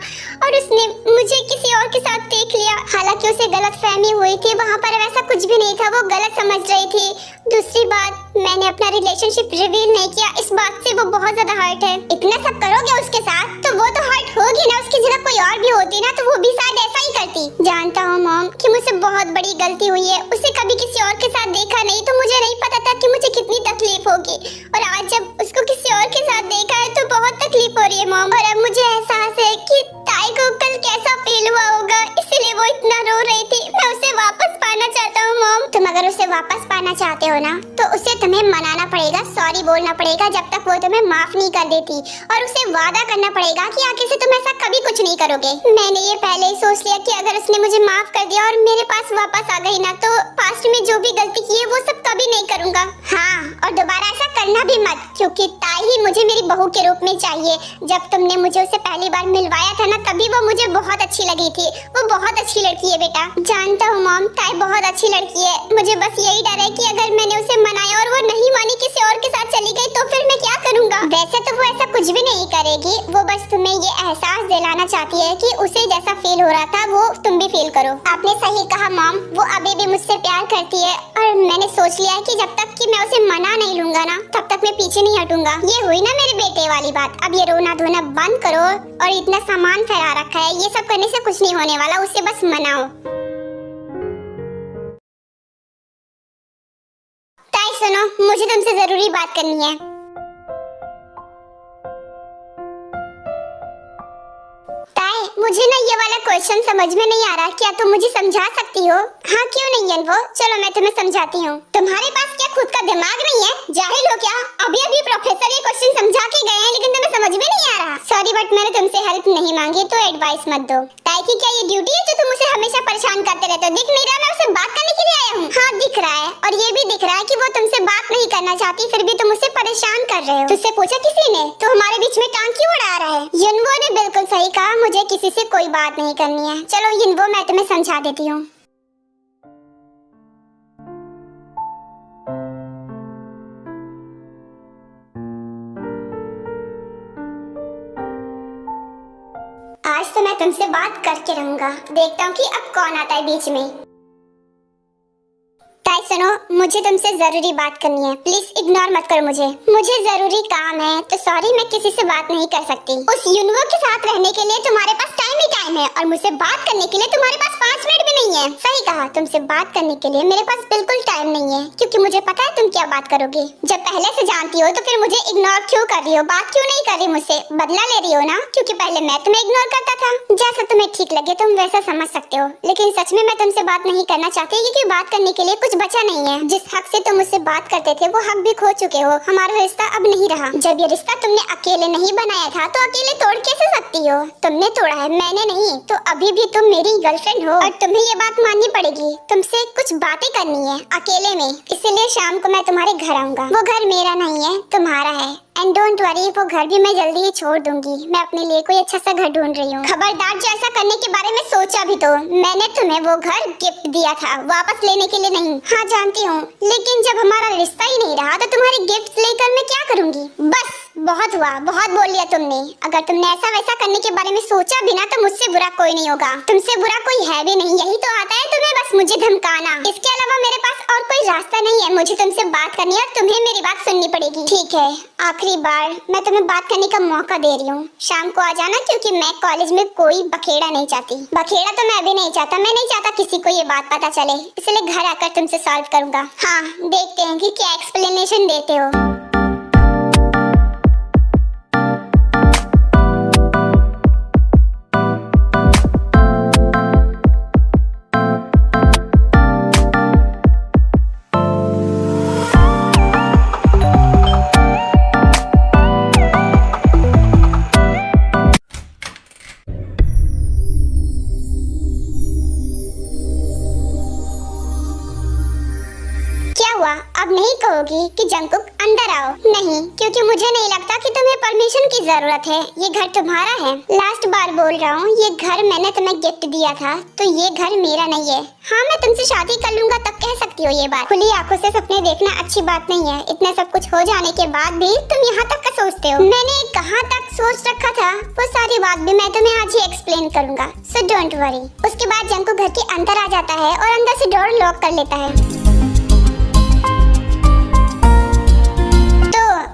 और उसने मुझे किसी और के साथ देख लिया। हालांकि उसे गलतफहमी हुई थी, वहाँ पर वैसा कुछ भी नहीं था, वो गलत समझ रही थी। दूसरी बात, मैंने अपना रिलेशनशिप रिवील नहीं किया, इस बात से वो बहुत ज्यादा हर्ट है। इतना सब करोगे उसके साथ तो वो तो हर्ट होगी ना। उसकी जगह कोई और भी होती ना तो वो भी शायद ऐसा ही करती। जानता हूँ मॉम कि मुझसे बहुत बड़ी गलती हुई है। उसे कभी किसी और के साथ देखा नहीं तो मुझे नहीं पता था कि मुझे कितनी तकलीफ होगी, और आज जब उसको किसी और के साथ देखा है तो बहुत तकलीफ हो रही है मॉम। और अब मुझे एहसास है कि ताई को कल कैसा फील हुआ होगा, इसलिए वो इतना रो रही थी। मैं उसे वापस पाना चाहता हूँ मॉम। तुम अगर उसे वापस पाना चाहते हो ना तो उसे तुम्हें मनाना पड़ेगा, सॉरी बोलना पड़ेगा जब तक वो तुम्हें माफ नहीं कर देती, और उसे वादा करना पड़ेगा कि आगे से तुम ऐसा कभी कुछ नहीं करोगे। मैंने ये पहले ही सोच लिया कि अगर उसने मुझे माफ कर दिया और मेरे पास वापस आ गई ना तो पास्ट में जो भी गलती की है वो सब कभी नहीं करूँगा। हाँ, और दोबारा ऐसा करना भी मत, क्योंकि ताई ही मुझे मेरी बहू के रूप में चाहिए। जब तुमने मुझे उसे पहली बार मिलवाया था ना तभी वो मुझे बहुत अच्छी लगी थी। वो बहुत अच्छी लड़की है बेटा। जानता हूँ मॉम, ताई बहुत अच्छी लड़की है। मुझे बस यही डर है कि अगर मैंने उसे मनाया और वो नहीं मानी, किसी और के साथ चली गई तो फिर मैं क्या करूँगा। वैसे तो वो ऐसा कुछ भी नहीं करेगी, वो बस तुम्हें ये एहसास दिलाना चाहती है कि उसे जैसा फील हो रहा था वो तुम भी फील करो। आपने सही कहा मॉम, वो अभी भी मुझसे प्यार करती है और मैंने सोच लिया है कि जब तक कि मैं उसे मना नहीं लूंगा ना तब तक मैं पीछे नहीं हटूंगा। ये हुई ना मेरे बेटे वाली बात। अब ये रोना धोना बंद करो और इतना सामान फैला रखा है, ये सब करने से कुछ नहीं होने वाला, उसे बस मनाओ। ताई सुनो, मुझे तुमसे जरूरी बात करनी है। ताई, मुझे ना ये वाला क्वेश्चन समझ में नहीं आ रहा, क्या तुम मुझे समझा सकती हो? हाँ क्यों नहीं है वो, चलो मैं तुम्हें समझाती हूँ। तुम्हारे पास क्या खुद का दिमाग नहीं है? जाहिल हो क्या? अभी अभी प्रोफेसर ये क्वेश्चन समझा के गए हैं लेकिन तुम्हें समझ में नहीं आ रहा। सॉरी बट मैंने तुमसे हेल्प नहीं मांगी तो एडवाइस मत दो। ताई की क्या ये ड्यूटी है जो तुम उसे हमेशा परेशान करते रहते हो? दिख नहीं रहा मैं उसे बात करने के लिए आया हूँ? हाँ दिख रहा है, और ये भी दिख रहा है कि वो तुमसे बात नहीं करना चाहती, फिर भी तुम उसे परेशान कर रहे हो। तुझसे पूछा किसी ने? तो हमारे बीच में टांग क्यों अड़ा रहा है? युनवो ने बिल्कुल सही कहा, मुझे किसी से कोई बात नहीं करनी है। चलो युनवो, मैं तुम्हें समझा देती हूँ। आज तो मैं तुमसे बात करके रहूंगा, देखता हूँ कि अब कौन आता है बीच में। ताई सुनो, मुझे तुमसे जरूरी बात करनी है, प्लीज इग्नोर मत करो मुझे जरूरी काम है, तो सॉरी मैं किसी से बात नहीं कर सकती। उस युनवो के साथ रहने के लिए तुम्हारे पास टाइम ही टाइम है और मुझसे बात करने के लिए तुम्हारे पास 5 मिनट भी नहीं है। सही कहा, तुमसे बात करने के लिए मेरे पास बिल्कुल टाइम नहीं है, क्योंकि मुझे पता है तुम क्या बात करोगे। जब पहले से जानती हो तो फिर मुझे इग्नोर क्यों कर रही हो? बात क्यों नहीं कर रही मुझसे? बदला ले रही हो ना? क्योंकि पहले मैं तुम्हें इग्नोर करता था। जैसा तुम्हें ठीक लगे तुम वैसा समझ सकते हो, लेकिन सच में मैं तुमसे बात नहीं करना चाहती, क्योंकि बात करने के लिए कुछ बचा नहीं है। जिस हक से तुम मुझसे बात करते थे वो हक भी खो चुके हो। हमारा रिश्ता अब नहीं रहा। जब ये रिश्ता तुमने अकेले नहीं बनाया था तो अकेले तोड़ कैसे सकती हो? तुमने तोड़ा है, मैंने नहीं। तो अभी भी तुम मेरी गर्लफ्रेंड हो और तुम्हें ये बात माननी पड़ेगी। तुमसे कुछ बातें करनी है अकेले में, इसलिए शाम को मैं तुम्हारे घर आऊंगा। वो घर मेरा नहीं है, तुम्हारा है। एंड डोंट वरी, वो घर भी मैं जल्दी ही छोड़ दूंगी। मैं अपने लिए कोई अच्छा सा घर ढूंढ रही हूँ। खबरदार जो ऐसा करने के बारे में सोचा भी तो मैंने तुम्हें वो घर गिफ्ट दिया था, वापस लेने के लिए नहीं। हाँ जानती हूँ, लेकिन जब हमारा रिश्ता ही नहीं रहा तो तुम्हारे गिफ्ट लेकर मैं क्या करूँगी? बस बहुत हुआ, बहुत बोल लिया तुमने। अगर तुमने ऐसा वैसा करने के बारे में सोचा भी ना तो मुझसे बुरा कोई नहीं होगा। तुमसे बुरा कोई है भी नहीं, यही तो आता है तुम्हें बस मुझे धमकाना। इसके अलावा मेरे पास और कोई रास्ता नहीं है। मुझे तुमसे बात करनी है और तुम्हें मेरी बात सुननी पड़ेगी। ठीक है, आखिरी बार मैं तुम्हें बात करने का मौका दे रही हूँ। शाम को आ जाना, क्योंकि मैं कॉलेज में कोई बखेड़ा नहीं चाहती। बखेड़ा तो मैं भी नहीं चाहता, मैं नहीं चाहता किसी को ये बात पता चले, इसलिए घर आकर तुमसे सॉल्व करूंगा। हाँ देखते हैं कि क्या एक्सप्लेनेशन देते हो। हुआ, अब नहीं कहोगी कि जंगकुक अंदर आओ? नहीं, क्योंकि मुझे नहीं लगता कि तुम्हें परमिशन की जरूरत है। ये घर तुम्हारा है। लास्ट बार बोल रहा हूँ, ये घर मैंने तुम्हें गिफ्ट दिया था, तो ये घर मेरा नहीं है। हाँ, मैं तुमसे शादी कर लूंगा तब कह सकती हो ये बात। खुली आंखों से सपने देखना अच्छी बात नहीं है। इतना सब कुछ हो जाने के बाद भी तुम यहाँ तक का सोचते हो। मैंने कहाँ तक सोच रखा था वो सारी बात भी मैं तुम्हें आज ही एक्सप्लेन करूंगा, सो डोंट वरी। उसके बाद जंगकुक घर के अंदर आ जाता है और अंदर से डोर लॉक कर लेता है।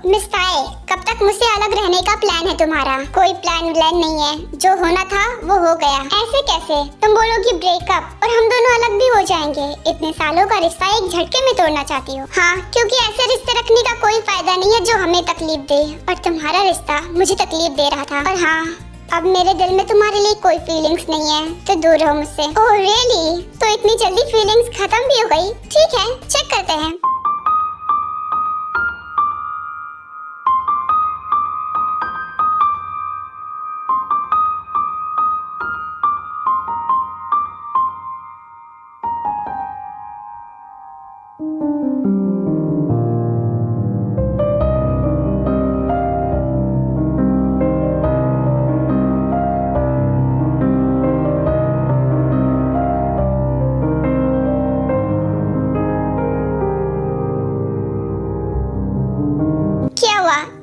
मिस ताए, कब तक मुझसे अलग रहने का प्लान है तुम्हारा? कोई प्लान नहीं है। जो होना था वो हो गया। ऐसे कैसे? तुम बोलोगी ब्रेकअप और हम दोनों अलग भी हो जाएंगे। इतने सालों का रिश्ता एक झटके में तोड़ना चाहती हो? हाँ, क्योंकि ऐसे रिश्ते रखने का कोई फायदा नहीं है जो हमें तकलीफ दे, और तुम्हारा रिश्ता मुझे तकलीफ दे रहा था। और हाँ, अब मेरे दिल में तुम्हारे लिए कोई फीलिंग्स नहीं है, तो दूर रहो मुझसे। Oh really? तो इतनी जल्दी फीलिंग्स खत्म भी हो गई? ठीक है, चेक करते हैं।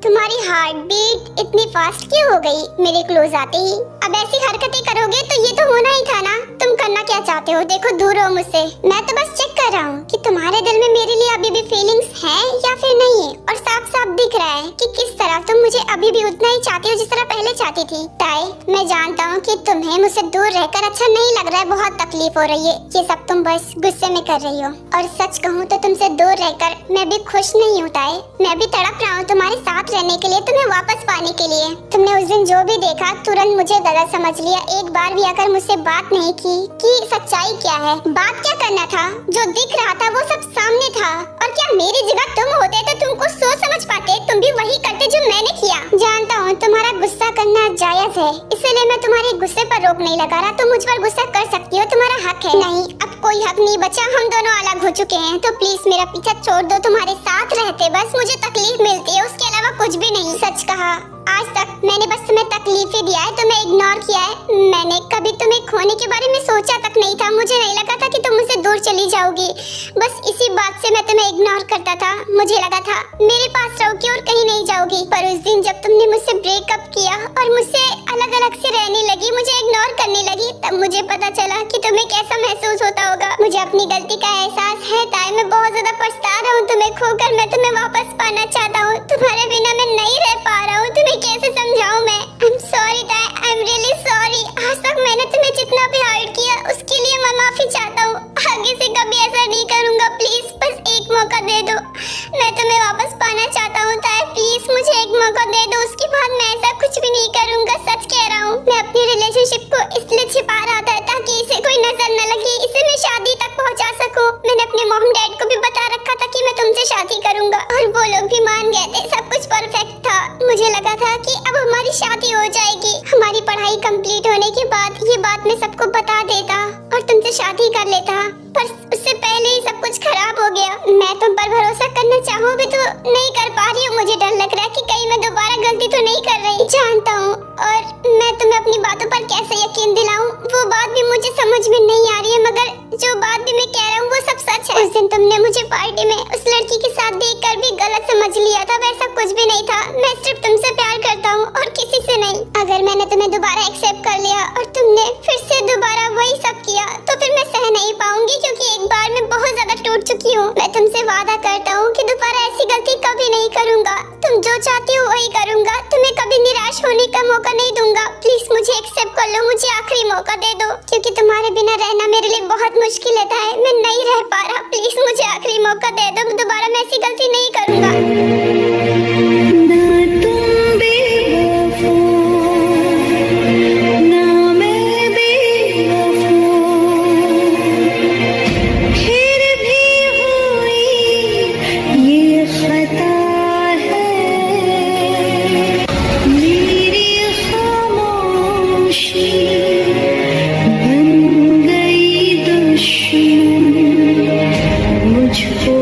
तुम्हारी हार्ट बीट इतनी फास्ट क्यों हो गई मेरे क्लोज आते ही? अब ऐसी हरकतें करोगे तो ये तो होना ही था ना। तुम करना क्या चाहते हो? देखो, दूर हो मुझसे। मैं तो बस चेक कर रहा हूँ कि तुम्हारे दिल में मेरे लिए अभी भी फीलिंग्स हैं या फिर नहीं है। और साफ साफ दिख रहा है कि किस तरह तुम मुझे अभी भी उतना ही चाहती हो जिस तरह पहले चाहती थी। ताई, मैं जानता हूँ कि तुम्हें मुझसे दूर रहकर अच्छा नहीं लग रहा है, बहुत तकलीफ हो रही है। ये सब तुम बस गुस्से में कर रही हो। और सच कहूँ तो तुमसे दूर रहकर मैं भी खुश नहीं हूँ ताई। मैं भी तड़प रहा हूँ तुम्हारे साथ रहने के लिए, तुम्हें वापस पाने के लिए। तुमने उस दिन जो भी देखा तुरंत मुझे गलत समझ लिया। एक बार भी अगर मुझसे बात नहीं की कि सच्चाई क्या है, बात क्या करना था। जो दिख रहा था वो सब सामने था। और क्या मेरी जगह तुम होते तो तुमको सोच समझ पाते? तुम भी वही करते जो मैंने किया। जानता हूँ तुम्हारा गुस्सा करना जायज है, इसलिए मैं तुम्हारे गुस्से पर रोक नहीं लगा रहा। तुम मुझ पर गुस्सा कर सकती हो, तुम्हारा हक है। नहीं, अब कोई हक नहीं बचा। हम दोनों अलग हो चुके हैं, तो प्लीज मेरा पीछा छोड़ दो। तुम्हारे साथ रहते बस मुझे तकलीफ मिलती है, उसके अलावा कुछ भी नहीं। सच कहा, आज तक मैंने बस तुम्हें तकलीफ ही दिया है, तुम्हें इग्नोर किया है। मैंने कभी तुम्हें खोने के बारे में सोचा तक नहीं था। मुझे नहीं लगा था कि तुम मुझसे दूर चली जाओगी। बस इसी बात से मैं तुम्हें इग्नोर करता था। मुझे लगा था मेरे पास रहोगी और कहीं नहीं जाओगी। पर उस दिन जब तुमने मुझसे ब्रेकअप किया और मुझसे अलग अलग से रहने लगी, मुझे इग्नोर करने लगी, तब मुझे पता चला कि तुम्हें कैसा महसूस होता होगा। मुझे अपनी गलती का एहसास है ताई। मैं बहुत ज्यादा पछता रहा हूँ तुम्हें खोकर। मैं तुम्हें वापस पाना चाहता हूँ। तुम्हारे बिना मैं नहीं रह पा रहा हूँ। तुम्हें कैसे समझाऊं मैं? आई एम सॉरी ताई, आई एम रियली सॉरी। आज तक मैंने तुम्हें जितना भी हर्ट किया उसके लिए मैं माफी चाहता हूँ। आगे से कभी ऐसा नहीं करूँगा। प्लीज बस एक मौका दे दो। मैं तुम्हें वापस पाना चाहता हूँ ताई, प्लीज मुझे एक मौका दे दो। उसके बाद मैं ऐसा कुछ भी नहीं करूँगा, सच कह रहा हूँ। मैं अपनी रिलेशनशिप को इसलिए छिपा रहा था ताकि इसे कोई नजर न लगे, इसे मैं शादी तक पहुँचा सकूँ। मैंने अपने मॉम डैड को भी बता रखा था कि मैं तुमसे शादी करूँगा, और वो लोग भी मान गए थे। सब कुछ परफेक्ट था। मुझे लगा था कि अब हमारी शादी हो जाएगी। हमारी पढ़ाई कंप्लीट होने के बाद ये बात मैं सबको बता देता और तुमसे शादी कर लेता, पर उससे पहले ही सब कुछ खराब हो गया। मैं तुम पर भरोसा करना चाहूँ भी तो नहीं कर पा रही हूँ। मुझे डर लग रहा है कि कहीं मैं दोबारा गलती तो नहीं कर रही। जानता हूँ, और मैं तुम्हें अपनी बातों पर कैसे यकीन दिलाऊं वो बात भी मुझे समझ में नहीं आ रही है, मगर जो बात भी मैं कह रहा हूँ वो सब सच है। उस दिन तुमने मुझे पार्टी में उस लड़की के साथ देखकर भी गलत समझ लिया था, वैसा कुछ भी नहीं था। मैं सिर्फ तुमसे प्यार करता हूँ और किसी से नहीं। अगर मैंने तुम्हें दोबारा एक्सेप्ट कर लिया और तुमने फिर से दोबारा वही सब किया तो फिर मैं सह नहीं पाऊंगी, क्योंकि एक बार मैं बहुत ज्यादा टूट चुकी हूँ। मैं तुमसे वादा करता हूँ कि दोबारा ऐसी गलती कभी नहीं करूँगा। तुम जो चाहती हो वही करूँगा। तुम्हें कभी निराश होने का मौका नहीं दूंगा। प्लीज मुझे एक्सेप्ट कर लो, मुझे आखिरी मौका दे दो, क्योंकि तुम्हारे बिना रहना मेरे लिए बहुत मुश्किल है। मैं नहीं रह पा रहा। प्लीज मुझे आखिरी मौका दे दो। दोबारा मैं ऐसी गलती नहीं करूँगा। मुझको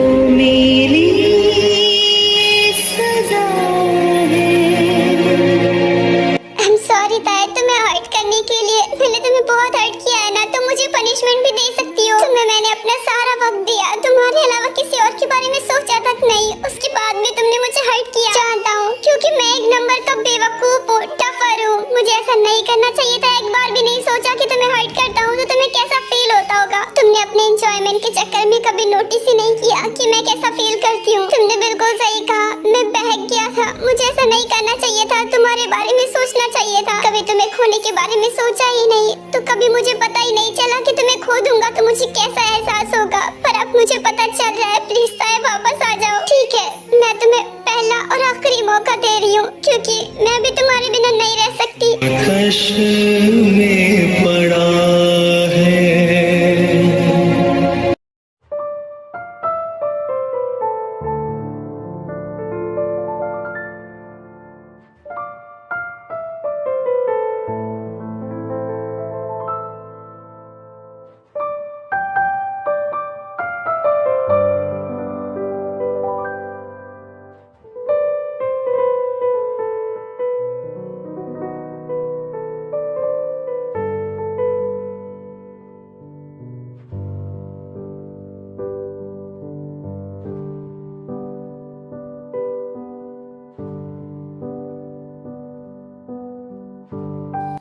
ऐसा नहीं करना चाहिए था। एक बार भी नहीं सोचा कि तुम्हें हर्ट करता हूँ तो तुम्हें कैसा फील होता होगा। तुमने अपने एंजॉयमेंट के चक्कर में कभी नोटिस ही नहीं किया कि मैं कैसा फील करती हूँ। तुमने बिल्कुल सही कहा, मैं बहक गया था। मुझे ऐसा नहीं करना चाहिए था, तुम्हारे बारे में सोचना चाहिए था। कभी तुम्हें खोने के बारे में सोचा ही नहीं, तो कभी मुझे पता ही नहीं चला कि तुम्हें खो दूंगा तो मुझे कैसा एहसास होगा। पर अब मुझे पता चल रहा है। प्लीज साहिब वापस आ जाओ। ठीक है, मैं तुम्हें पहला और आखिरी मौका दे रही हूँ, क्योंकि मैं भी तुम्हारे बिना नहीं रह सकती। कश में पड़ा है।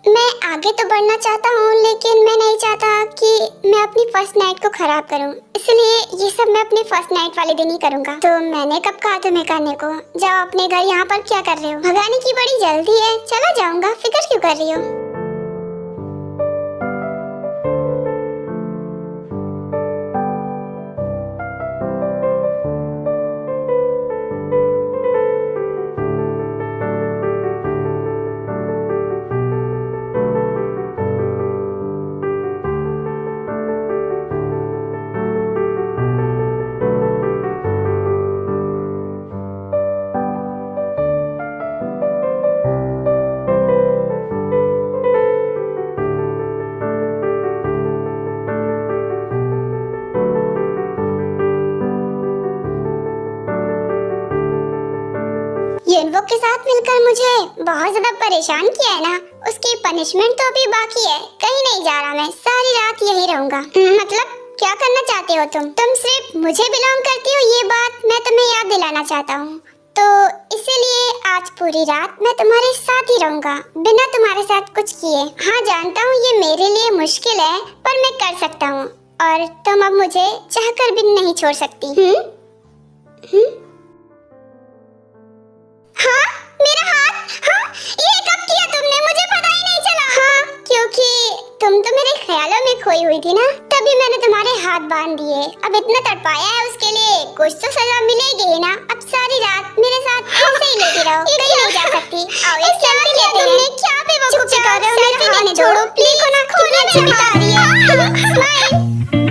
मैं आगे तो बढ़ना चाहता हूँ, लेकिन मैं नहीं चाहता कि मैं अपनी फर्स्ट नाइट को खराब करूँ। इसलिए ये सब मैं अपनी फर्स्ट नाइट वाले दिन ही करूँगा। तो मैंने कब कहा तुम्हें करने को? जाओ अपने घर, यहाँ पर क्या कर रहे हो? भगाने की बड़ी जल्दी है। चला जाऊंगा, फिक्र क्यों कर रही हो? येनवो के साथ मिलकर मुझे बहुत ज्यादा परेशान किया है ना, उसकी पनिशमेंट तो अभी बाकी है। कहीं नहीं जा रहा मैं, सारी रात यहीं रहूंगा। मतलब क्या करना चाहते हो तुम? तुम सिर्फ मुझे बिलोंग करती हो, ये बात मैं तुम्हें याद दिलाना चाहता हूँ। तो इसीलिए आज पूरी रात मैं तुम्हारे साथ ही रहूंगा, बिना तुम्हारे साथ कुछ किए। हाँ जानता हूँ ये मेरे लिए मुश्किल है, पर मैं कर सकता हूँ, और तुम अब मुझे चाहकर भी नहीं छोड़ सकती। हाँ, मेरा हाथ। हाँ, ये कब किया तुमने? मुझे पता ही नहीं चला। हाँ, क्योंकि तुम तो मेरे ख्यालों में खोई हुई थी ना, तभी मैंने तुम्हारे हाथ बांध दिए। अब इतना तड़पाया है, उसके लिए कुछ तो सजा मिलेगी ना। अब सारी रात मेरे साथ ऐसे ही लेती रहो, कहीं नहीं जा सकती। आओ एक सेल्फी लेते हैं। तुमने क्या बेवकूफी कर रहे हो? मेरे हाथ छोड़ो प्लीज। देखो ना, खोने में बता रही है। स्माइल।